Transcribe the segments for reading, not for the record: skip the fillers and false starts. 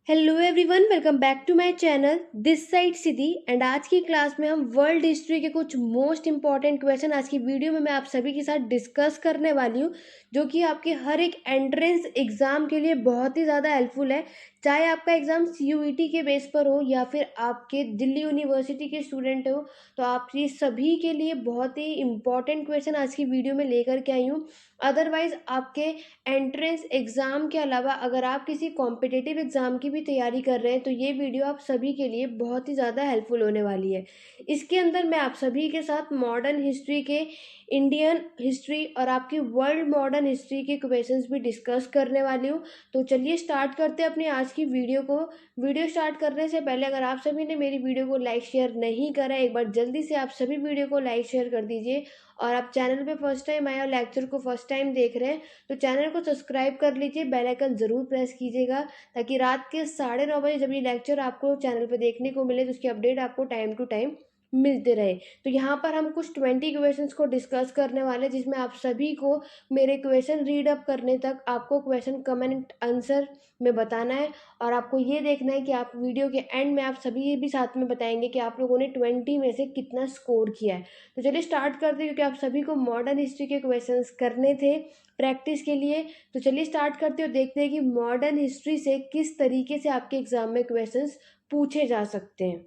Hello everyone, welcome back to my channel this side Siddhi. And आज की class में हम वर्ल्ड हिस्ट्री के कुछ मोस्ट इंपॉर्टेंट क्वेश्चन आज की वीडियो में मैं आप सभी के साथ डिस्कस करने वाली हूँ, जो कि आपके हर एक एंट्रेंस एग्जाम के लिए बहुत ही ज़्यादा हेल्पफुल है। चाहे आपका एग्जाम सीयूईटी के बेस पर हो या फिर आपके दिल्ली यूनिवर्सिटी के स्टूडेंट हो, तो आप ये सभी के लिए बहुत ही इंपॉर्टेंट क्वेश्चन आज की वीडियो में लेकर के आई हूँ। अदरवाइज आपके एंट्रेंस एग्ज़ाम के अलावा अगर आप किसी कॉम्पिटिटिव एग्ज़ाम की भी तैयारी कर रहे हैं, तो ये वीडियो आप सभी के लिए बहुत ही ज़्यादा हेल्पफुल होने वाली है। इसके अंदर मैं आप सभी के साथ मॉडर्न हिस्ट्री के, इंडियन हिस्ट्री और आपकी वर्ल्ड मॉडर्न हिस्ट्री के क्वेश्चंस भी डिस्कस करने वाली हूँ। तो चलिए स्टार्ट करते हैं अपनी आज की वीडियो को। वीडियो स्टार्ट करने से पहले अगर आप सभी ने मेरी वीडियो को लाइक शेयर नहीं करा है, एक बार जल्दी से आप सभी वीडियो को लाइक शेयर कर दीजिए। और आप चैनल पे फर्स्ट टाइम आए और लेक्चर को फर्स्ट टाइम देख रहे हैं, तो चैनल को सब्सक्राइब कर लीजिए, बेल आइकन ज़रूर प्रेस कीजिएगा, ताकि रात के 9:30 बजे जब ये लेक्चर आपको चैनल पे देखने को मिले तो उसकी अपडेट आपको टाइम टू टाइम मिलते रहे। तो यहाँ पर हम कुछ 20 क्वेश्चंस को डिस्कस करने वाले हैं, जिसमें आप सभी को मेरे क्वेश्चन रीड अप करने तक आपको क्वेश्चन कमेंट आंसर में बताना है। और आपको ये देखना है कि आप वीडियो के एंड में आप सभी ये भी साथ में बताएंगे कि आप लोगों ने 20 में से कितना स्कोर किया है। तो चलिए स्टार्ट करते हैं, क्योंकि आप सभी को मॉडर्न हिस्ट्री के क्वेश्चंस करने थे प्रैक्टिस के लिए। तो चलिए स्टार्ट करते हैं और देखते हैं कि मॉडर्न हिस्ट्री से किस तरीके से आपके एग्जाम में क्वेश्चंस पूछे जा सकते हैं।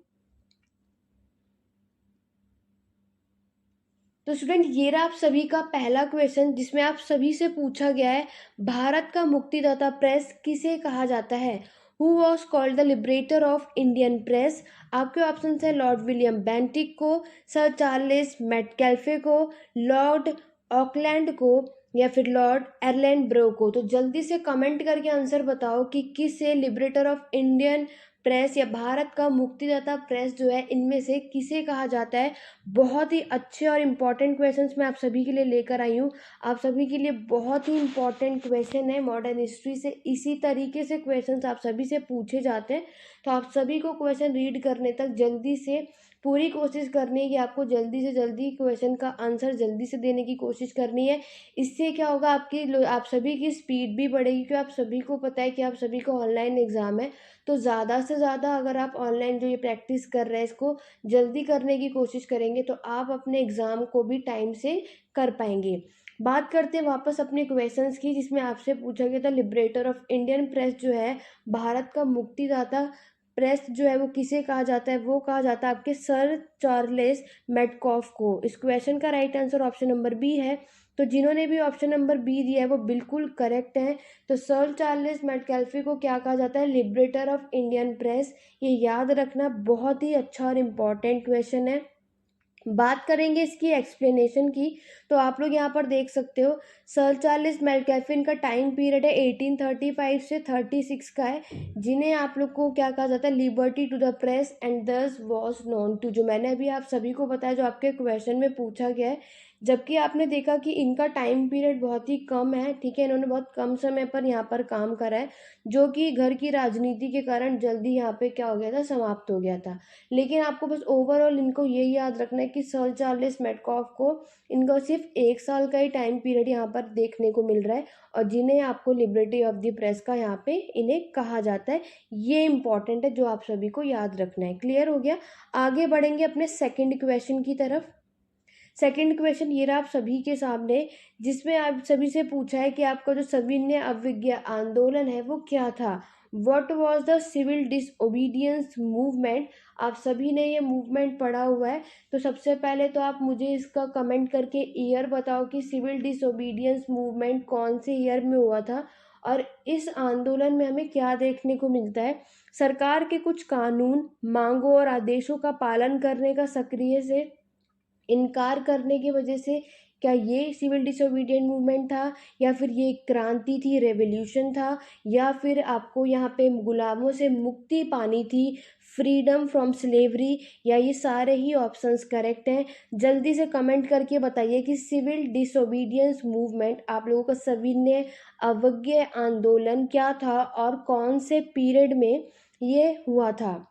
तो स्टूडेंट, ये रहा आप सभी का पहला क्वेश्चन, जिसमें आप सभी से पूछा गया है, भारत का मुक्तिदाता प्रेस किसे कहा जाता है? Who was called the liberator of Indian press? आपके ऑप्शन है लॉर्ड विलियम बेंटिक को, सर चार्लेस मेटकैल्फे को, लॉर्ड ऑकलैंड को, या फिर लॉर्ड एरलैंड ब्रो को। तो जल्दी से कमेंट करके आंसर बताओ कि किसे लिबरेटर ऑफ इंडियन प्रेस या भारत का मुक्तिदाता प्रेस जो है, इनमें से किसे कहा जाता है। बहुत ही अच्छे और इम्पॉर्टेंट क्वेश्चंस मैं आप सभी के लिए लेकर आई हूँ। आप सभी के लिए बहुत ही इम्पॉर्टेंट क्वेश्चन है मॉडर्न हिस्ट्री से। इसी तरीके से क्वेश्चंस आप सभी से पूछे जाते हैं, तो आप सभी को क्वेश्चन रीड करने तक जल्दी से पूरी कोशिश करनी है कि आपको जल्दी से जल्दी क्वेश्चन का आंसर जल्दी से देने की कोशिश करनी है। इससे क्या होगा, आप सभी की स्पीड भी बढ़ेगी, क्योंकि आप सभी को पता है कि आप सभी को ऑनलाइन एग्ज़ाम है। तो ज़्यादा से ज़्यादा अगर आप ऑनलाइन जो ये प्रैक्टिस कर रहे हैं, इसको जल्दी करने की कोशिश करेंगे, तो आप अपने एग्ज़ाम को भी टाइम से कर पाएंगे। बात करते हैं वापस अपने क्वेश्चंस की, जिसमें आपसे पूछा गया था लिबरेटर ऑफ इंडियन प्रेस जो है, भारत का मुक्तिदाता प्रेस जो है वो किसे कहा जाता है? वो कहा जाता है आपके सर चार्लेस मेटकॉफ को। इस क्वेश्चन का right answer option number B है। तो जिन्होंने भी ऑप्शन नंबर बी दिया है वो बिल्कुल करेक्ट है। तो सर चार्लेस मेटकैल्फे को क्या कहा जाता है? Liberator of Indian press. ये याद रखना, बहुत ही अच्छा और इम्पॉर्टेंट क्वेश्चन है। बात करेंगे इसकी एक्सप्लेनेशन की, तो आप लोग यहाँ पर देख सकते हो, सर चार्ल्स मेटकैल्फे का टाइम पीरियड है 1835 से 36 का है, जिन्हें आप लोग को क्या कहा जाता है? Liberty to the press and this was known to, जो मैंने अभी आप सभी को बताया, जो आपके क्वेश्चन में पूछा गया है। जबकि आपने देखा कि इनका टाइम पीरियड बहुत ही कम है, ठीक है, इन्होंने बहुत कम समय पर यहाँ पर काम करा है, जो कि घर की राजनीति के कारण जल्दी यहाँ पे क्या हो गया था, समाप्त हो गया था। लेकिन आपको बस ओवरऑल इनको ये याद रखना है कि सर चार्ल्स मेटकॉफ को, इनका सिर्फ 1 साल का ही टाइम पीरियड यहाँ पर देखने को मिल रहा है, और जिन्हें आपको लिबर्टी ऑफ द प्रेस का यहाँ पे इन्हें कहा जाता है। ये इंपॉर्टेंट है, जो आप सभी को याद रखना है। क्लियर हो गया? आगे बढ़ेंगे अपने सेकंड क्वेश्चन की तरफ। सेकंड क्वेश्चन ये रहा आप सभी के सामने, जिसमें आप सभी से पूछा है कि आपका जो सविनय अवज्ञा आंदोलन है वो क्या था? What was the civil disobedience movement? आप सभी ने ये मूवमेंट पढ़ा हुआ है, तो सबसे पहले तो आप मुझे इसका कमेंट करके ईयर बताओ कि सिविल डिसओबीडियंस मूवमेंट कौन से ईयर में हुआ था, और इस आंदोलन में हमें क्या देखने को मिलता है? सरकार के कुछ कानून, मांगों और आदेशों का पालन करने का सक्रिय से इनकार करने की वजह से क्या ये सिविल डिसोबीडियंट मूवमेंट था, या फिर ये क्रांति थी, रेवोल्यूशन था, या फिर आपको यहाँ पे गुलामों से मुक्ति पानी थी, फ्रीडम फ्रॉम स्लेवरी, या ये सारे ही ऑप्शंस करेक्ट हैं? जल्दी से कमेंट करके बताइए कि सिविल डिसोबीडियंस मूवमेंट, आप लोगों का सविनय अवज्ञा आंदोलन क्या था और कौन से पीरियड में ये हुआ था।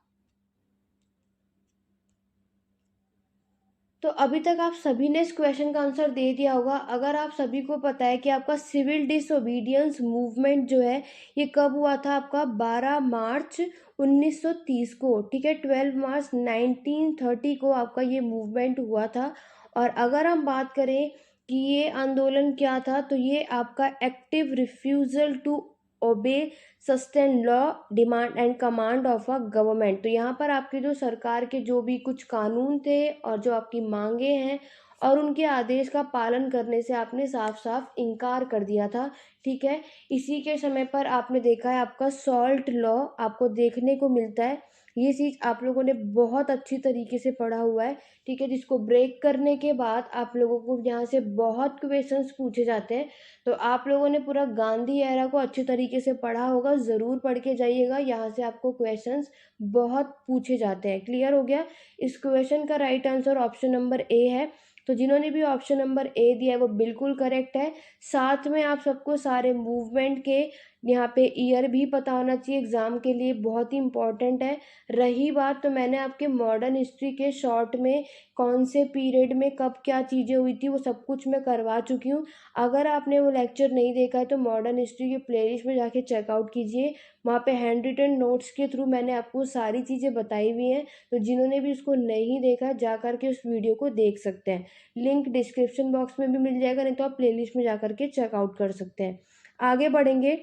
तो अभी तक आप सभी ने इस क्वेश्चन का आंसर दे दिया होगा। अगर आप सभी को पता है कि आपका सिविल डिसोबीडियंस मूवमेंट जो है ये कब हुआ था, आपका 12 मार्च 1930 को, ठीक है, 12 मार्च 1930 को आपका ये मूवमेंट हुआ था। और अगर हम बात करें कि ये आंदोलन क्या था, तो ये आपका active refusal to obey certain law demand and command of a government. तो यहाँ पर आपके जो सरकार के जो भी कुछ कानून थे और जो आपकी मांगे हैं और उनके आदेश का पालन करने से आपने साफ साफ इनकार कर दिया था, ठीक है। इसी के समय पर आपने देखा है आपका सॉल्ट लॉ आपको देखने को मिलता है। ये चीज़ आप लोगों ने बहुत अच्छी तरीके से पढ़ा हुआ है, ठीक है, जिसको ब्रेक करने के बाद आप लोगों को यहाँ से बहुत क्वेश्चंस पूछे जाते हैं। तो आप लोगों ने पूरा गांधी एरा को अच्छे तरीके से पढ़ा होगा, ज़रूर पढ़ के जाइएगा, यहाँ से आपको क्वेश्चंस बहुत पूछे जाते हैं। क्लियर हो गया? इस क्वेश्चन का right answer option number A है। तो जिन्होंने भी ऑप्शन नंबर ए दिया है वो बिल्कुल करेक्ट है। साथ में आप सबको सारे मूवमेंट के यहाँ पे ईयर भी पता होना चाहिए, एग्जाम के लिए बहुत ही इंपॉर्टेंट है। रही बात, तो मैंने आपके मॉडर्न हिस्ट्री के शॉर्ट में कौन से पीरियड में कब क्या चीज़ें हुई थी वो सब कुछ मैं करवा चुकी हूँ। अगर आपने वो लेक्चर नहीं देखा है तो मॉडर्न हिस्ट्री के प्लेलिस्ट में जाके चेकआउट कीजिए, वहाँ पे हैंड रिटन नोट्स के थ्रू मैंने आपको सारी चीज़ें बताई हुई हैं। तो जिन्होंने भी उसको नहीं देखा जा करके उस वीडियो को देख सकते हैं, लिंक डिस्क्रिप्शन बॉक्स में भी मिल जाएगा, नहीं तो आप प्लेलिस्ट में जा करके चेकआउट कर सकते हैं। आगे बढ़ेंगे।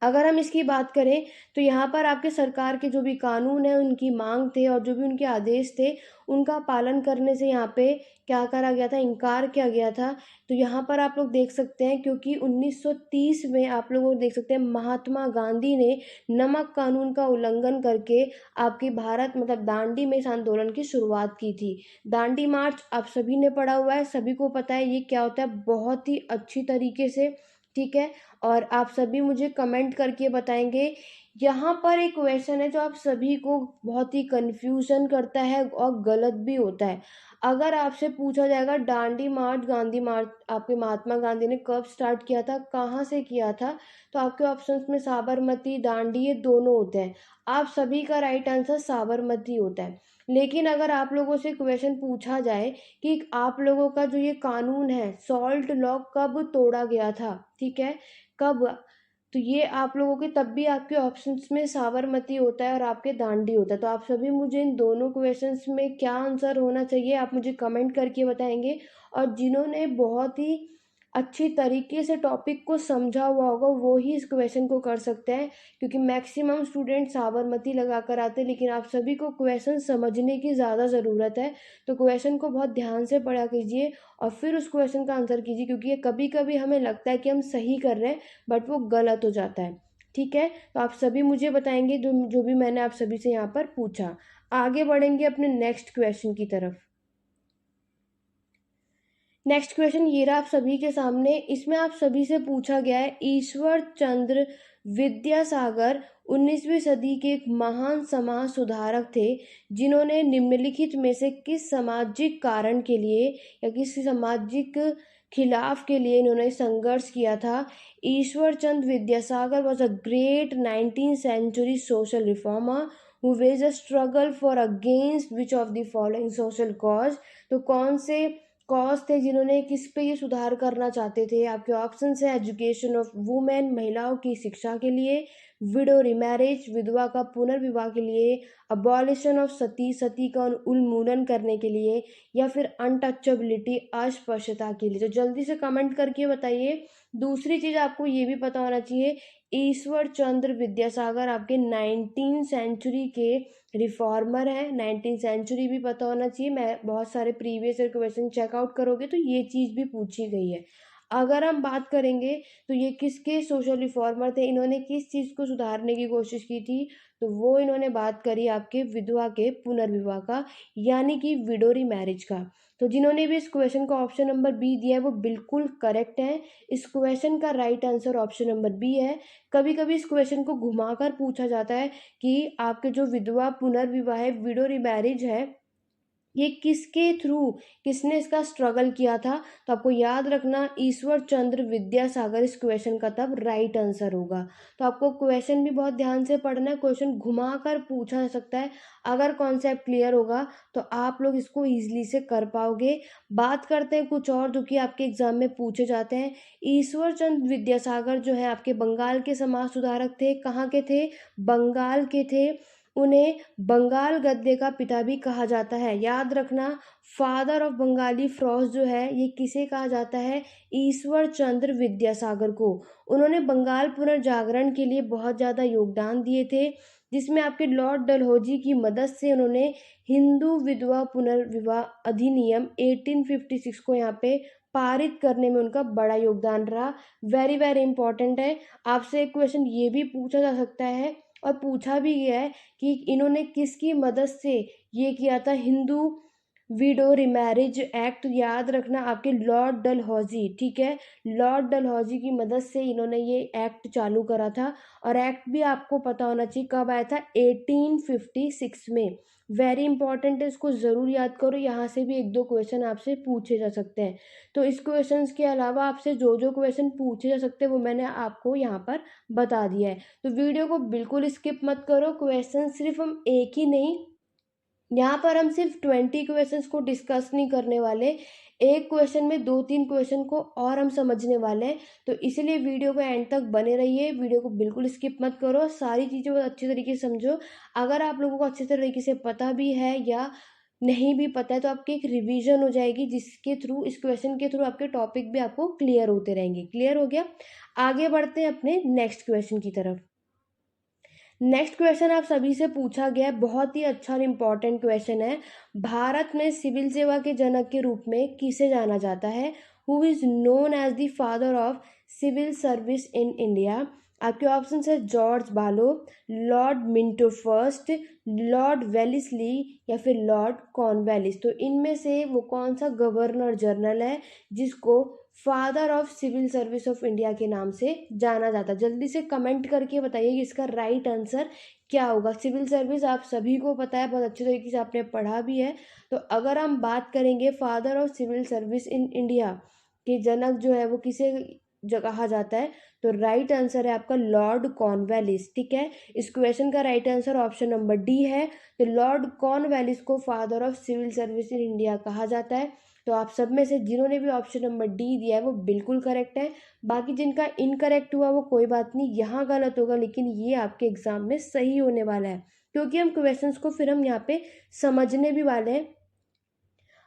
अगर हम इसकी बात करें तो यहाँ पर आपके सरकार के जो भी कानून है, उनकी मांग थे और जो भी उनके आदेश थे उनका पालन करने से यहाँ पे क्या करा गया था, इनकार किया गया था। तो यहाँ पर आप लोग देख सकते हैं, क्योंकि 1930 में आप लोग देख सकते हैं महात्मा गांधी ने नमक कानून का उल्लंघन करके आपकी भारत मतलब दांडी में इस आंदोलन की शुरुआत की थी। दांडी मार्च आप सभी ने पढ़ा हुआ है, सभी को पता है ये क्या होता है बहुत ही अच्छी तरीके से, ठीक है। और आप सभी मुझे कमेंट करके बताएंगे। यहाँ पर एक क्वेश्चन है जो आप सभी को बहुत ही कंफ्यूजन करता है और गलत भी होता है। अगर आपसे पूछा जाएगा दांडी मार्च गांधी मार्च आपके महात्मा गांधी ने कब स्टार्ट किया था, कहाँ से किया था, तो आपके ऑप्शंस में साबरमती, दांडी, ये दोनों होते हैं। आप सभी का राइट आंसर साबरमती होता है। लेकिन अगर आप लोगों से क्वेश्चन पूछा जाए कि आप लोगों का जो ये कानून है सॉल्ट लॉ कब तोड़ा गया था, ठीक है, कब, तो ये आप लोगों के तब भी आपके ऑप्शंस में साबरमती होता है और आपके दांडी होता है। तो आप सभी मुझे इन दोनों क्वेश्चंस में क्या आंसर होना चाहिए आप मुझे कमेंट करके बताएंगे। और जिन्होंने बहुत ही अच्छी तरीके से टॉपिक को समझा हुआ होगा वो ही इस क्वेश्चन को कर सकते हैं, क्योंकि मैक्सिमम स्टूडेंट साबरमती लगा कर आते हैं। लेकिन आप सभी को क्वेश्चन समझने की ज़्यादा ज़रूरत है, तो क्वेश्चन को बहुत ध्यान से पढ़ा कीजिए और फिर उस क्वेश्चन का आंसर कीजिए, क्योंकि ये कभी कभी हमें लगता है कि हम सही कर रहे हैं बट वो गलत हो जाता है, ठीक है। तो आप सभी मुझे बताएंगे जो जो भी मैंने आप सभी से यहाँ पर पूछा। आगे बढ़ेंगे अपने नेक्स्ट क्वेश्चन की तरफ। नेक्स्ट क्वेश्चन ये रहा आप सभी के सामने। इसमें आप सभी से पूछा गया है ईश्वर चंद्र विद्यासागर 19वीं सदी के एक महान समाज सुधारक थे, जिन्होंने निम्नलिखित में से किस सामाजिक कारण के लिए या किसी सामाजिक खिलाफ के लिए इन्होंने संघर्ष किया था। Ishwar Chandra Vidyasagar was a great 19th century social reformer who wage a struggle for against which of the following social cause. तो कौन से कॉज थे जिन्होंने किस पे ये सुधार करना चाहते थे? आपके ऑप्शन है एजुकेशन ऑफ वुमेन, महिलाओं की शिक्षा के लिए, विडो रिमैरिज, विधवा का पुनर्विवाह के लिए, अबॉलिशन ऑफ सती, सती का उन्मूलन करने के लिए, या फिर अनटचेबिलिटी, अस्पृश्यता के लिए। तो जल्दी से कमेंट करके बताइए। दूसरी चीज आपको ये भी पता होना चाहिए, ईश्वर चंद्र विद्यासागर आपके 19th century के रिफॉर्मर है। 19th century भी पता होना चाहिए, मैं बहुत सारे प्रीवियस ईयर क्वेश्चन चेकआउट करोगे तो ये चीज़ भी पूछी गई है। अगर हम बात करेंगे तो ये किसके सोशल रिफॉर्मर थे, इन्होंने किस चीज़ को सुधारने की कोशिश की थी, तो वो इन्होंने बात करी आपके विधवा के पुनर्विवाह का, यानी कि विडोरी मैरिज का। तो जिन्होंने भी इस क्वेश्चन का ऑप्शन नंबर बी दिया है वो बिल्कुल करेक्ट है। इस क्वेश्चन का right answer option number B है। कभी कभी इस क्वेश्चन को घुमाकर पूछा जाता है कि आपके जो विधवा पुनर्विवाह है, विडो रिमैरिज है, ये किसके थ्रू, किसने इसका स्ट्रगल किया था? तो आपको याद रखना ईश्वर चंद्र विद्यासागर इस क्वेश्चन का तब राइट आंसर होगा। तो आपको क्वेश्चन भी बहुत ध्यान से पढ़ना है, क्वेश्चन घुमा कर पूछा जा सकता है। अगर कॉन्सेप्ट क्लियर होगा तो आप लोग इसको ईजिली से कर पाओगे। बात करते हैं कुछ और जो कि आपके एग्जाम में पूछे जाते हैं। ईश्वर चंद्र विद्यासागर जो है आपके बंगाल के समाज सुधारक थे। कहाँ के थे? बंगाल के थे। उन्हें बंगाल गद्य का पिता भी कहा जाता है। याद रखना फादर ऑफ बंगाली फ्रॉस जो है ये किसे कहा जाता है? ईश्वर चंद्र विद्यासागर को। उन्होंने बंगाल पुनर्जागरण के लिए बहुत ज़्यादा योगदान दिए थे, जिसमें आपके लॉर्ड डलहौजी की मदद से उन्होंने हिंदू विधवा पुनर्विवाह अधिनियम 1856 को यहाँ पे पारित करने में उनका बड़ा योगदान रहा। वेरी वेरी इंपॉर्टेंट है। आपसे एक क्वेश्चन ये भी पूछा जा सकता है और पूछा भी गया है कि इन्होंने किसकी मदद से ये किया था, हिंदू विडो रिमैरिज एक्ट। याद रखना आपके लॉर्ड डलहौजी, ठीक है, लॉर्ड डलहौजी की मदद से इन्होंने ये एक्ट चालू करा था। और एक्ट भी आपको पता होना चाहिए कब आया था, 1856 में। वेरी इंपॉर्टेंट है, इसको ज़रूर याद करो। यहाँ से भी एक दो क्वेश्चन आपसे पूछे जा सकते हैं। तो इस क्वेश्चन के अलावा आपसे जो जो क्वेश्चन पूछे जा सकते हैं वो मैंने आपको यहाँ पर बता दिया है। तो वीडियो को बिल्कुल स्किप मत करो। क्वेश्चन सिर्फ हम एक ही नहीं, यहाँ पर हम सिर्फ 20 क्वेश्चंस को डिस्कस नहीं करने वाले, एक क्वेश्चन में 2-3 क्वेश्चन को और हम समझने वाले हैं। तो इसीलिए वीडियो को एंड तक बने रहिए, वीडियो को बिल्कुल स्किप मत करो, सारी चीज़ें बहुत अच्छी तरीके से समझो। अगर आप लोगों को अच्छे तरीके से पता भी है या नहीं भी पता है तो आपकी एक रिवीजन हो जाएगी, जिसके थ्रू, इस क्वेश्चन के थ्रू आपके टॉपिक भी आपको क्लियर होते रहेंगे। क्लियर हो गया? आगे बढ़ते हैं अपने नेक्स्ट क्वेश्चन की तरफ। नेक्स्ट क्वेश्चन आप सभी से पूछा गया है, बहुत ही अच्छा और इम्पॉर्टेंट क्वेश्चन है। भारत में सिविल सेवा के जनक के रूप में किसे जाना जाता है? Who is known as the father of civil service in India? आपके ऑप्शन है George Barlow, Lord Minto first, Lord Wellesley या फिर लॉर्ड कॉर्नवालिस। तो इनमें से वो कौन सा गवर्नर जनरल है जिसको father of civil service of India के नाम से जाना जाता है? जल्दी से कमेंट करके बताइए कि इसका राइट आंसर क्या होगा। सिविल सर्विस आप सभी को पता है, बहुत अच्छे तरीके से आपने पढ़ा भी है। तो अगर हम बात करेंगे father of civil service in India के जनक जो है वो किसे कहा जाता है, तो राइट आंसर है आपका लॉर्ड कॉर्नवालिस। ठीक है, इस क्वेश्चन का right answer option number D है। तो लॉर्ड कॉर्नवालिस को father of civil service in India कहा जाता है। तो आप सब में से जिन्होंने भी ऑप्शन नंबर डी दिया है वो बिल्कुल करेक्ट है। बाकी जिनका इनकरेक्ट हुआ वो कोई बात नहीं, यहाँ गलत होगा, लेकिन ये आपके एग्जाम में सही होने वाला है, क्योंकि हम क्वेश्चंस को फिर हम यहाँ पे समझने भी वाले हैं।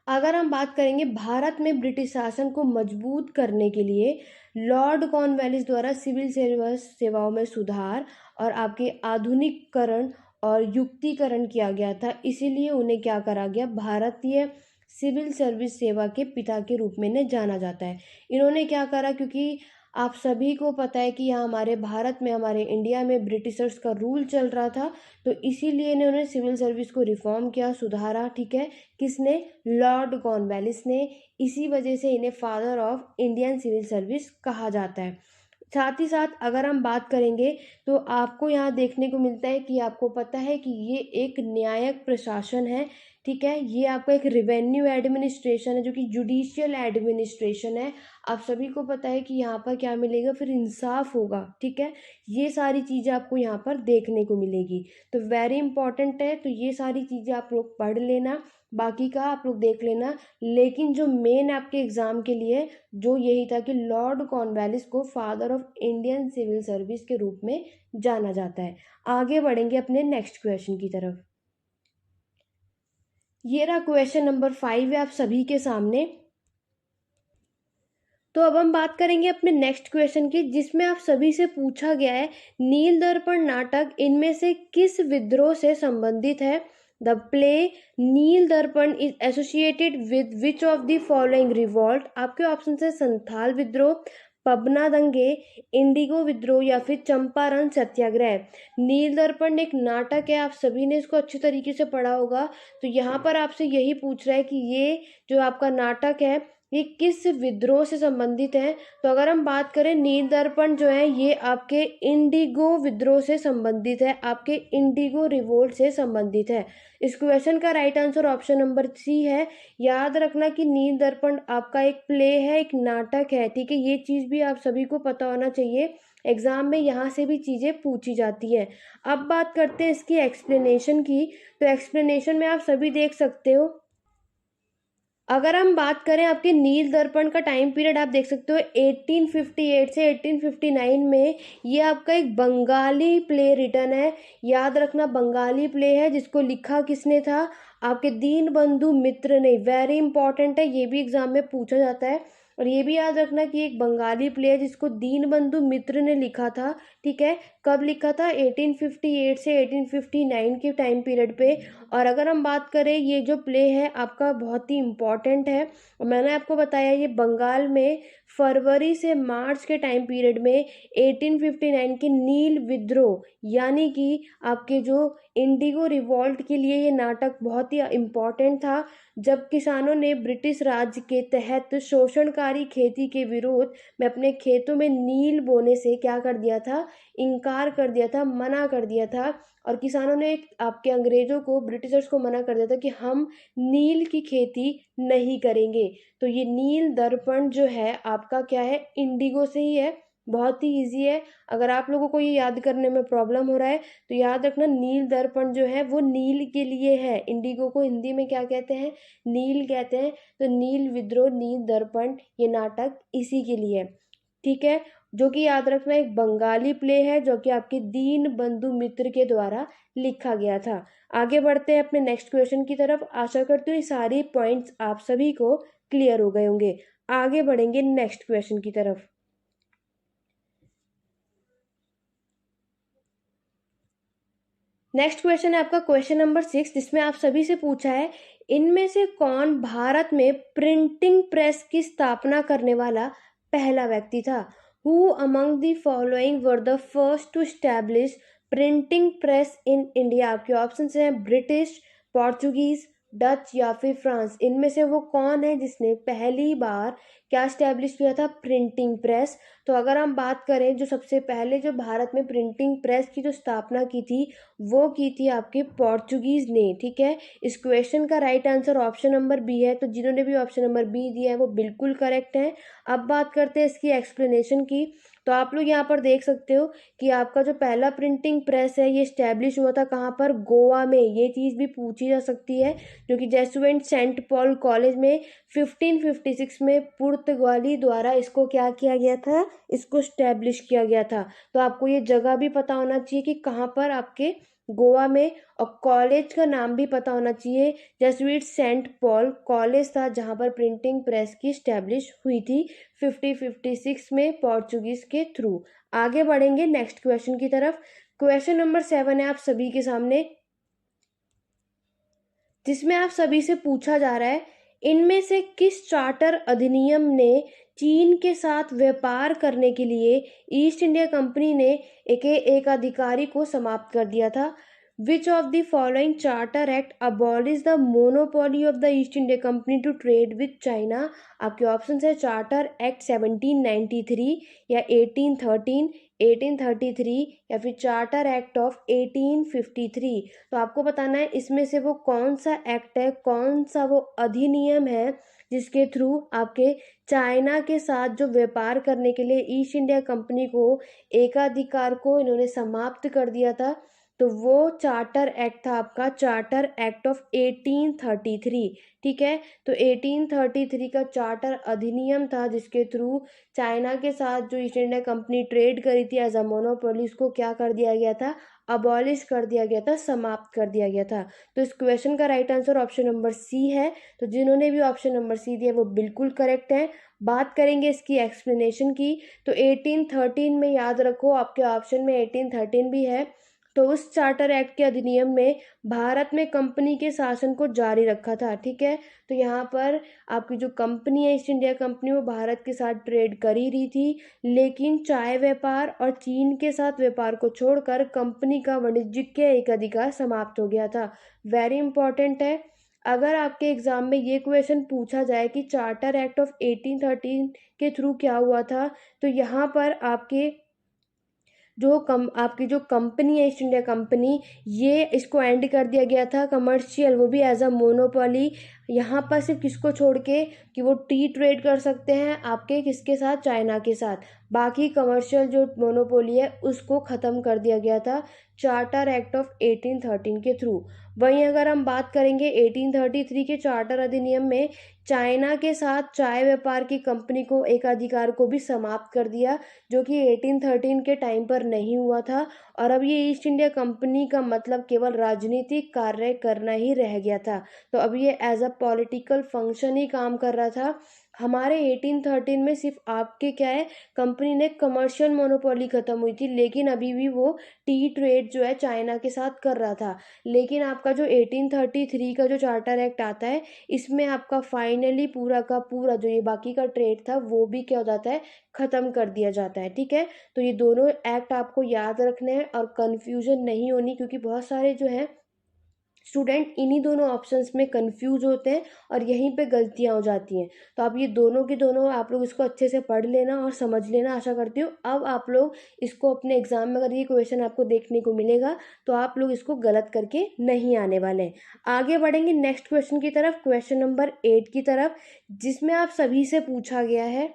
अगर हम बात करेंगे भारत में ब्रिटिश शासन को मजबूत करने के लिए लॉर्ड कॉर्नवालिस द्वारा सिविल सेवाओं में सुधार और आपके आधुनिकीकरण और युक्तिकरण किया गया था, इसीलिए उन्हें क्या करा गया, भारतीय सिविल सर्विस सेवा के पिता के रूप में इन्हें जाना जाता है। इन्होंने क्या करा, क्योंकि आप सभी को पता है कि यहाँ हमारे भारत में, हमारे इंडिया में ब्रिटिशर्स का रूल चल रहा था, तो इसीलिए इन्होंने सिविल सर्विस को रिफॉर्म किया, सुधारा। ठीक है, किसने? लॉर्ड कॉर्नवालिस ने। इसी वजह से इन्हें father of Indian civil service कहा जाता है। साथ ही साथ अगर हम बात करेंगे तो आपको यहाँ देखने को मिलता है कि आपको पता है कि ये एक न्यायिक प्रशासन है। ठीक है, ये आपका एक रिवेन्यू एडमिनिस्ट्रेशन है जो कि जुडिशियल एडमिनिस्ट्रेशन है। आप सभी को पता है कि यहाँ पर क्या मिलेगा, फिर इंसाफ होगा। ठीक है, ये सारी चीज़ें आपको यहाँ पर देखने को मिलेगी, तो वेरी इंपॉर्टेंट है। तो ये सारी चीज़ें आप लोग पढ़ लेना, बाकी का आप लोग देख लेना। लेकिन जो मेन आपके एग्जाम के लिए जो यही था कि लॉर्ड कॉर्नवालिस को father of Indian civil service के रूप में जाना जाता है। आगे बढ़ेंगे अपने नेक्स्ट क्वेश्चन की तरफ। ये रहा क्वेश्चन नंबर 5 है आप सभी के सामने। तो अब हम बात करेंगे अपने नेक्स्ट क्वेश्चन की, जिसमें आप सभी से पूछा गया है नील दर्पण नाटक इनमें से किस विद्रोह से संबंधित है? द प्ले नील दर्पण is associated with which of the following revolt? आपके ऑप्शन है संथाल विद्रोह, पबना दंगे, इंडिगो विद्रोह या फिर चंपारण सत्याग्रह। नील दर्पण एक नाटक है, आप सभी ने इसको अच्छे तरीके से पढ़ा होगा। तो यहाँ पर आपसे यही पूछ रहा है कि ये जो आपका नाटक है ये किस विद्रोह से संबंधित है? तो अगर हम बात करें नील दर्पण जो है ये आपके इंडिगो विद्रोह से संबंधित है, आपके इंडिगो रिवोल्ट से संबंधित है। इस क्वेश्चन का right answer option number C है। याद रखना कि नील दर्पण आपका एक प्ले है, एक नाटक है, ठीक है। ये चीज़ भी आप सभी को पता होना चाहिए, एग्जाम में यहाँ से भी चीज़ें पूछी जाती हैं। अब बात करते हैं इसकी एक्सप्लेनेशन की। तो एक्सप्लेनेशन में आप सभी देख सकते हो, अगर हम बात करें आपके नील दर्पण का टाइम पीरियड आप देख सकते हो 1858 से 1859 में। ये आपका एक बंगाली प्ले रिटर्न है। याद रखना बंगाली प्ले है, जिसको लिखा किसने था? आपके दीन बंधु मित्र ने। वेरी इंपॉर्टेंट है, ये भी एग्जाम में पूछा जाता है। और ये भी याद रखना कि एक बंगाली प्ले है जिसको दीन बंधु मित्र ने लिखा था, ठीक है। कब लिखा था? 1858 से 1859 के टाइम पीरियड पे। और अगर हम बात करें ये जो प्ले है आपका बहुत ही इम्पॉर्टेंट है, और मैंने आपको बताया ये बंगाल में फरवरी से मार्च के टाइम पीरियड में 1859 के नील विद्रोह यानी कि आपके जो इंडिगो रिवॉल्ट के लिए ये नाटक बहुत ही इम्पॉर्टेंट था, जब किसानों ने ब्रिटिश राज के तहत शोषणकारी खेती के विरोध में अपने खेतों में नील बोने से क्या कर दिया था? इनकार कर दिया था, मना कर दिया था। और किसानों ने आपके अंग्रेजों को, ब्रिटिशर्स को मना कर दिया था कि हम नील की खेती नहीं करेंगे। तो ये नील दर्पण जो है आपका क्या है? इंडिगो से ही है। बहुत ही इजी है, अगर आप लोगों को ये याद करने में प्रॉब्लम हो रहा है तो याद रखना नील दर्पण जो है वो नील के लिए है। इंडिगो को हिंदी में क्या कहते हैं? नील कहते हैं। तो नील विद्रोह, नील दर्पण ये नाटक इसी के लिए है, ठीक है। जो कि याद रखना एक बंगाली प्ले है जो कि आपके दीन बंधु मित्र के द्वारा लिखा गया था। आगे बढ़ते हैं अपने नेक्स्ट क्वेश्चन की तरफ। आशा करती हूँ ये सारी पॉइंट्स आप सभी को क्लियर हो गए होंगे। आगे बढ़ेंगे नेक्स्ट क्वेश्चन की तरफ। नेक्स्ट क्वेश्चन है आपका क्वेश्चन नंबर 6, जिसमें आप सभी से पूछा है इनमें से कौन भारत में प्रिंटिंग प्रेस की स्थापना करने वाला पहला व्यक्ति था? Who among the following were the first to establish printing press in India? आपके ऑप्शन हैं ब्रिटिश, पोर्चुगीज, डच या फिर फ्रांस। इनमें से वो कौन है जिसने पहली बार क्या स्टैब्लिश किया था? Printing press. तो अगर हम बात करें जो सबसे पहले जो भारत में प्रिंटिंग प्रेस की जो स्थापना की थी वो की थी आपके पोर्चुगीज ने, ठीक है। इस क्वेश्चन का right answer option number B है। तो जिन्होंने भी ऑप्शन नंबर बी दिया है वो बिल्कुल करेक्ट है। अब बात करते हैं इसकी एक्सप्लेनेशन की। तो आप लोग यहाँ पर देख सकते हो कि आपका जो पहला प्रिंटिंग प्रेस है ये स्टैब्लिश हुआ था कहाँ पर? गोवा में। ये चीज़ भी पूछी जा सकती है, जो कि जेसुइट सेंट पॉल कॉलेज में 1556 में पुर्तगाली द्वारा इसको क्या किया गया था? इसको स्टैब्लिश किया गया था। तो आपको ये जगह भी पता होना चाहिए कि कहाँ पर आपके गोवा में, और कॉलेज का नाम भी पता होना चाहिए। जेसुइट सेंट पॉल कॉलेज था जहाँ पर प्रिंटिंग प्रेस की स्टैब्लिश हुई थी 1556 में पोर्चुगीज के थ्रू। आगे बढ़ेंगे नेक्स्ट क्वेश्चन की तरफ। क्वेश्चन नंबर 7 है आप सभी के सामने, जिसमें आप सभी से पूछा जा रहा है इनमें से किस चार्टर अधिनियम ने चीन के साथ व्यापार करने के लिए ईस्ट इंडिया कंपनी ने एक अधिकारी को समाप्त कर दिया था? Which of the following charter act abolish the monopoly of the East India company to trade with China? आपके ऑप्शन है चार्टर एक्ट 1793 या 1813, 1833 या फिर चार्टर एक्ट ऑफ 1853। तो आपको बताना है इसमें से वो कौन सा एक्ट है, कौन सा वो अधिनियम है जिसके थ्रू आपके चाइना के साथ जो व्यापार करने के लिए ईस्ट इंडिया कंपनी को एकाधिकार को इन्होंने समाप्त कर दिया था। तो वो चार्टर एक्ट था आपका चार्टर एक्ट ऑफ 1833, ठीक है। तो 1833 का चार्टर अधिनियम था जिसके थ्रू चाइना के साथ जो ईस्ट इंडिया कंपनी ट्रेड करी थी एज अ मोनोपोली, उसको क्या कर दिया गया था? अबॉलिश कर दिया गया था, समाप्त कर दिया गया था। तो इस क्वेश्चन का right answer option number C है। तो जिन्होंने भी ऑप्शन नंबर सी दिया वो बिल्कुल करेक्ट है। बात करेंगे इसकी एक्सप्लेनेशन की। तो 1813 में याद रखो आपके ऑप्शन में 1813 भी है। तो उस चार्टर एक्ट के अधिनियम में भारत में कंपनी के शासन को जारी रखा था, ठीक है। तो यहाँ पर आपकी जो कंपनी है ईस्ट इंडिया कंपनी, वो भारत के साथ ट्रेड कर ही रही थी, लेकिन चाय व्यापार और चीन के साथ व्यापार को छोड़कर कंपनी का वाणिज्यिक एकाधिकार समाप्त हो गया था। वेरी इंपॉर्टेंट है। अगर आपके एग्ज़ाम में ये क्वेश्चन पूछा जाए कि चार्टर एक्ट ऑफ 1813 के थ्रू क्या हुआ था, तो यहाँ पर आपकी जो कंपनी है, ईस्ट इंडिया कंपनी, ये इसको एंड कर दिया गया था कमर्शियल, वो भी एज अ मोनोपोली। यहाँ पर सिर्फ किसको छोड़ के कि वो टी ट्रेड कर सकते हैं आपके किसके साथ, चाइना के साथ। बाकी कमर्शियल जो मोनोपोली है उसको ख़त्म कर दिया गया था चार्टर एक्ट ऑफ 1813 के थ्रू। वहीं अगर हम बात करेंगे 1833 के चार्टर अधिनियम में चाइना के साथ चाय व्यापार की कंपनी को एक अधिकार को भी समाप्त कर दिया, जो कि 1813 के टाइम पर नहीं हुआ था। और अब ये ईस्ट इंडिया कंपनी का मतलब केवल राजनीतिक कार्य करना ही रह गया था। तो अब ये एज अ पॉलिटिकल फंक्शन ही काम कर रहा था। हमारे 1813 में सिर्फ आपके क्या है, कंपनी ने कमर्शियल मोनोपोली खत्म हुई थी, लेकिन अभी भी वो टी ट्रेड जो है चाइना के साथ कर रहा था। लेकिन आपका जो 1833 का जो चार्टर एक्ट आता है, इसमें आपका फाइनली पूरा का पूरा जो ये बाकी का ट्रेड था वो भी क्या हो जाता है, ख़त्म कर दिया जाता है। ठीक है, तो ये दोनों एक्ट आपको याद रखने हैं और कन्फ्यूजन नहीं होनी, क्योंकि बहुत सारे जो है स्टूडेंट इन्हीं दोनों ऑप्शंस में कंफ्यूज होते हैं और यहीं पे गलतियां हो जाती हैं। तो आप ये दोनों की दोनों आप लोग इसको अच्छे से पढ़ लेना और समझ लेना, आशा करती हूँ। अब आप लोग इसको अपने एग्जाम में अगर ये क्वेश्चन आपको देखने को मिलेगा तो आप लोग इसको गलत करके नहीं आने वाले हैं। आगे बढ़ेंगे नेक्स्ट क्वेश्चन की तरफ, क्वेश्चन नंबर 8 की तरफ, जिसमें आप सभी से पूछा गया है।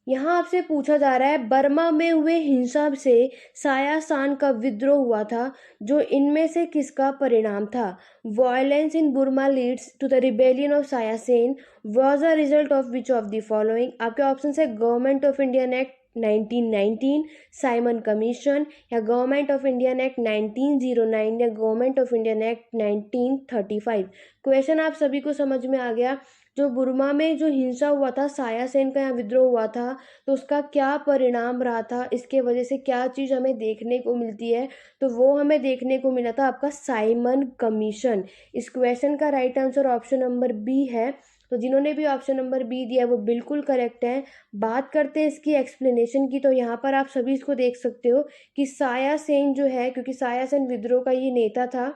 यहाँ आपसे पूछा जा रहा है, बर्मा में हुए हिंसा से सायासान का विद्रोह हुआ था, जो इनमें से किसका परिणाम था? Violence in Burma leads to the rebellion of Saya San, was a result of which of the following? आपके ऑप्शन है government of Indian act 1919, Simon commission, या गवर्नमेंट ऑफ इंडियन एक्ट 1909, या government of Indian act 1935। Question आप सभी को समझ में आ गया। जो बुर्मा में जो हिंसा हुआ था, सायासेन का यहाँ विद्रोह हुआ था, तो उसका क्या परिणाम रहा था, इसके वजह से क्या चीज़ हमें देखने को मिलती है, तो वो हमें देखने को मिला था आपका साइमन कमीशन। इस क्वेश्चन का right answer option number B है। तो जिन्होंने भी ऑप्शन नंबर बी दिया है वो बिल्कुल करेक्ट है। बात करते हैं इसकी एक्सप्लेनेशन की, तो यहाँ पर आप सभी इसको देख सकते हो कि सायासेन जो है, क्योंकि सायासेन विद्रोह का ये नेता था,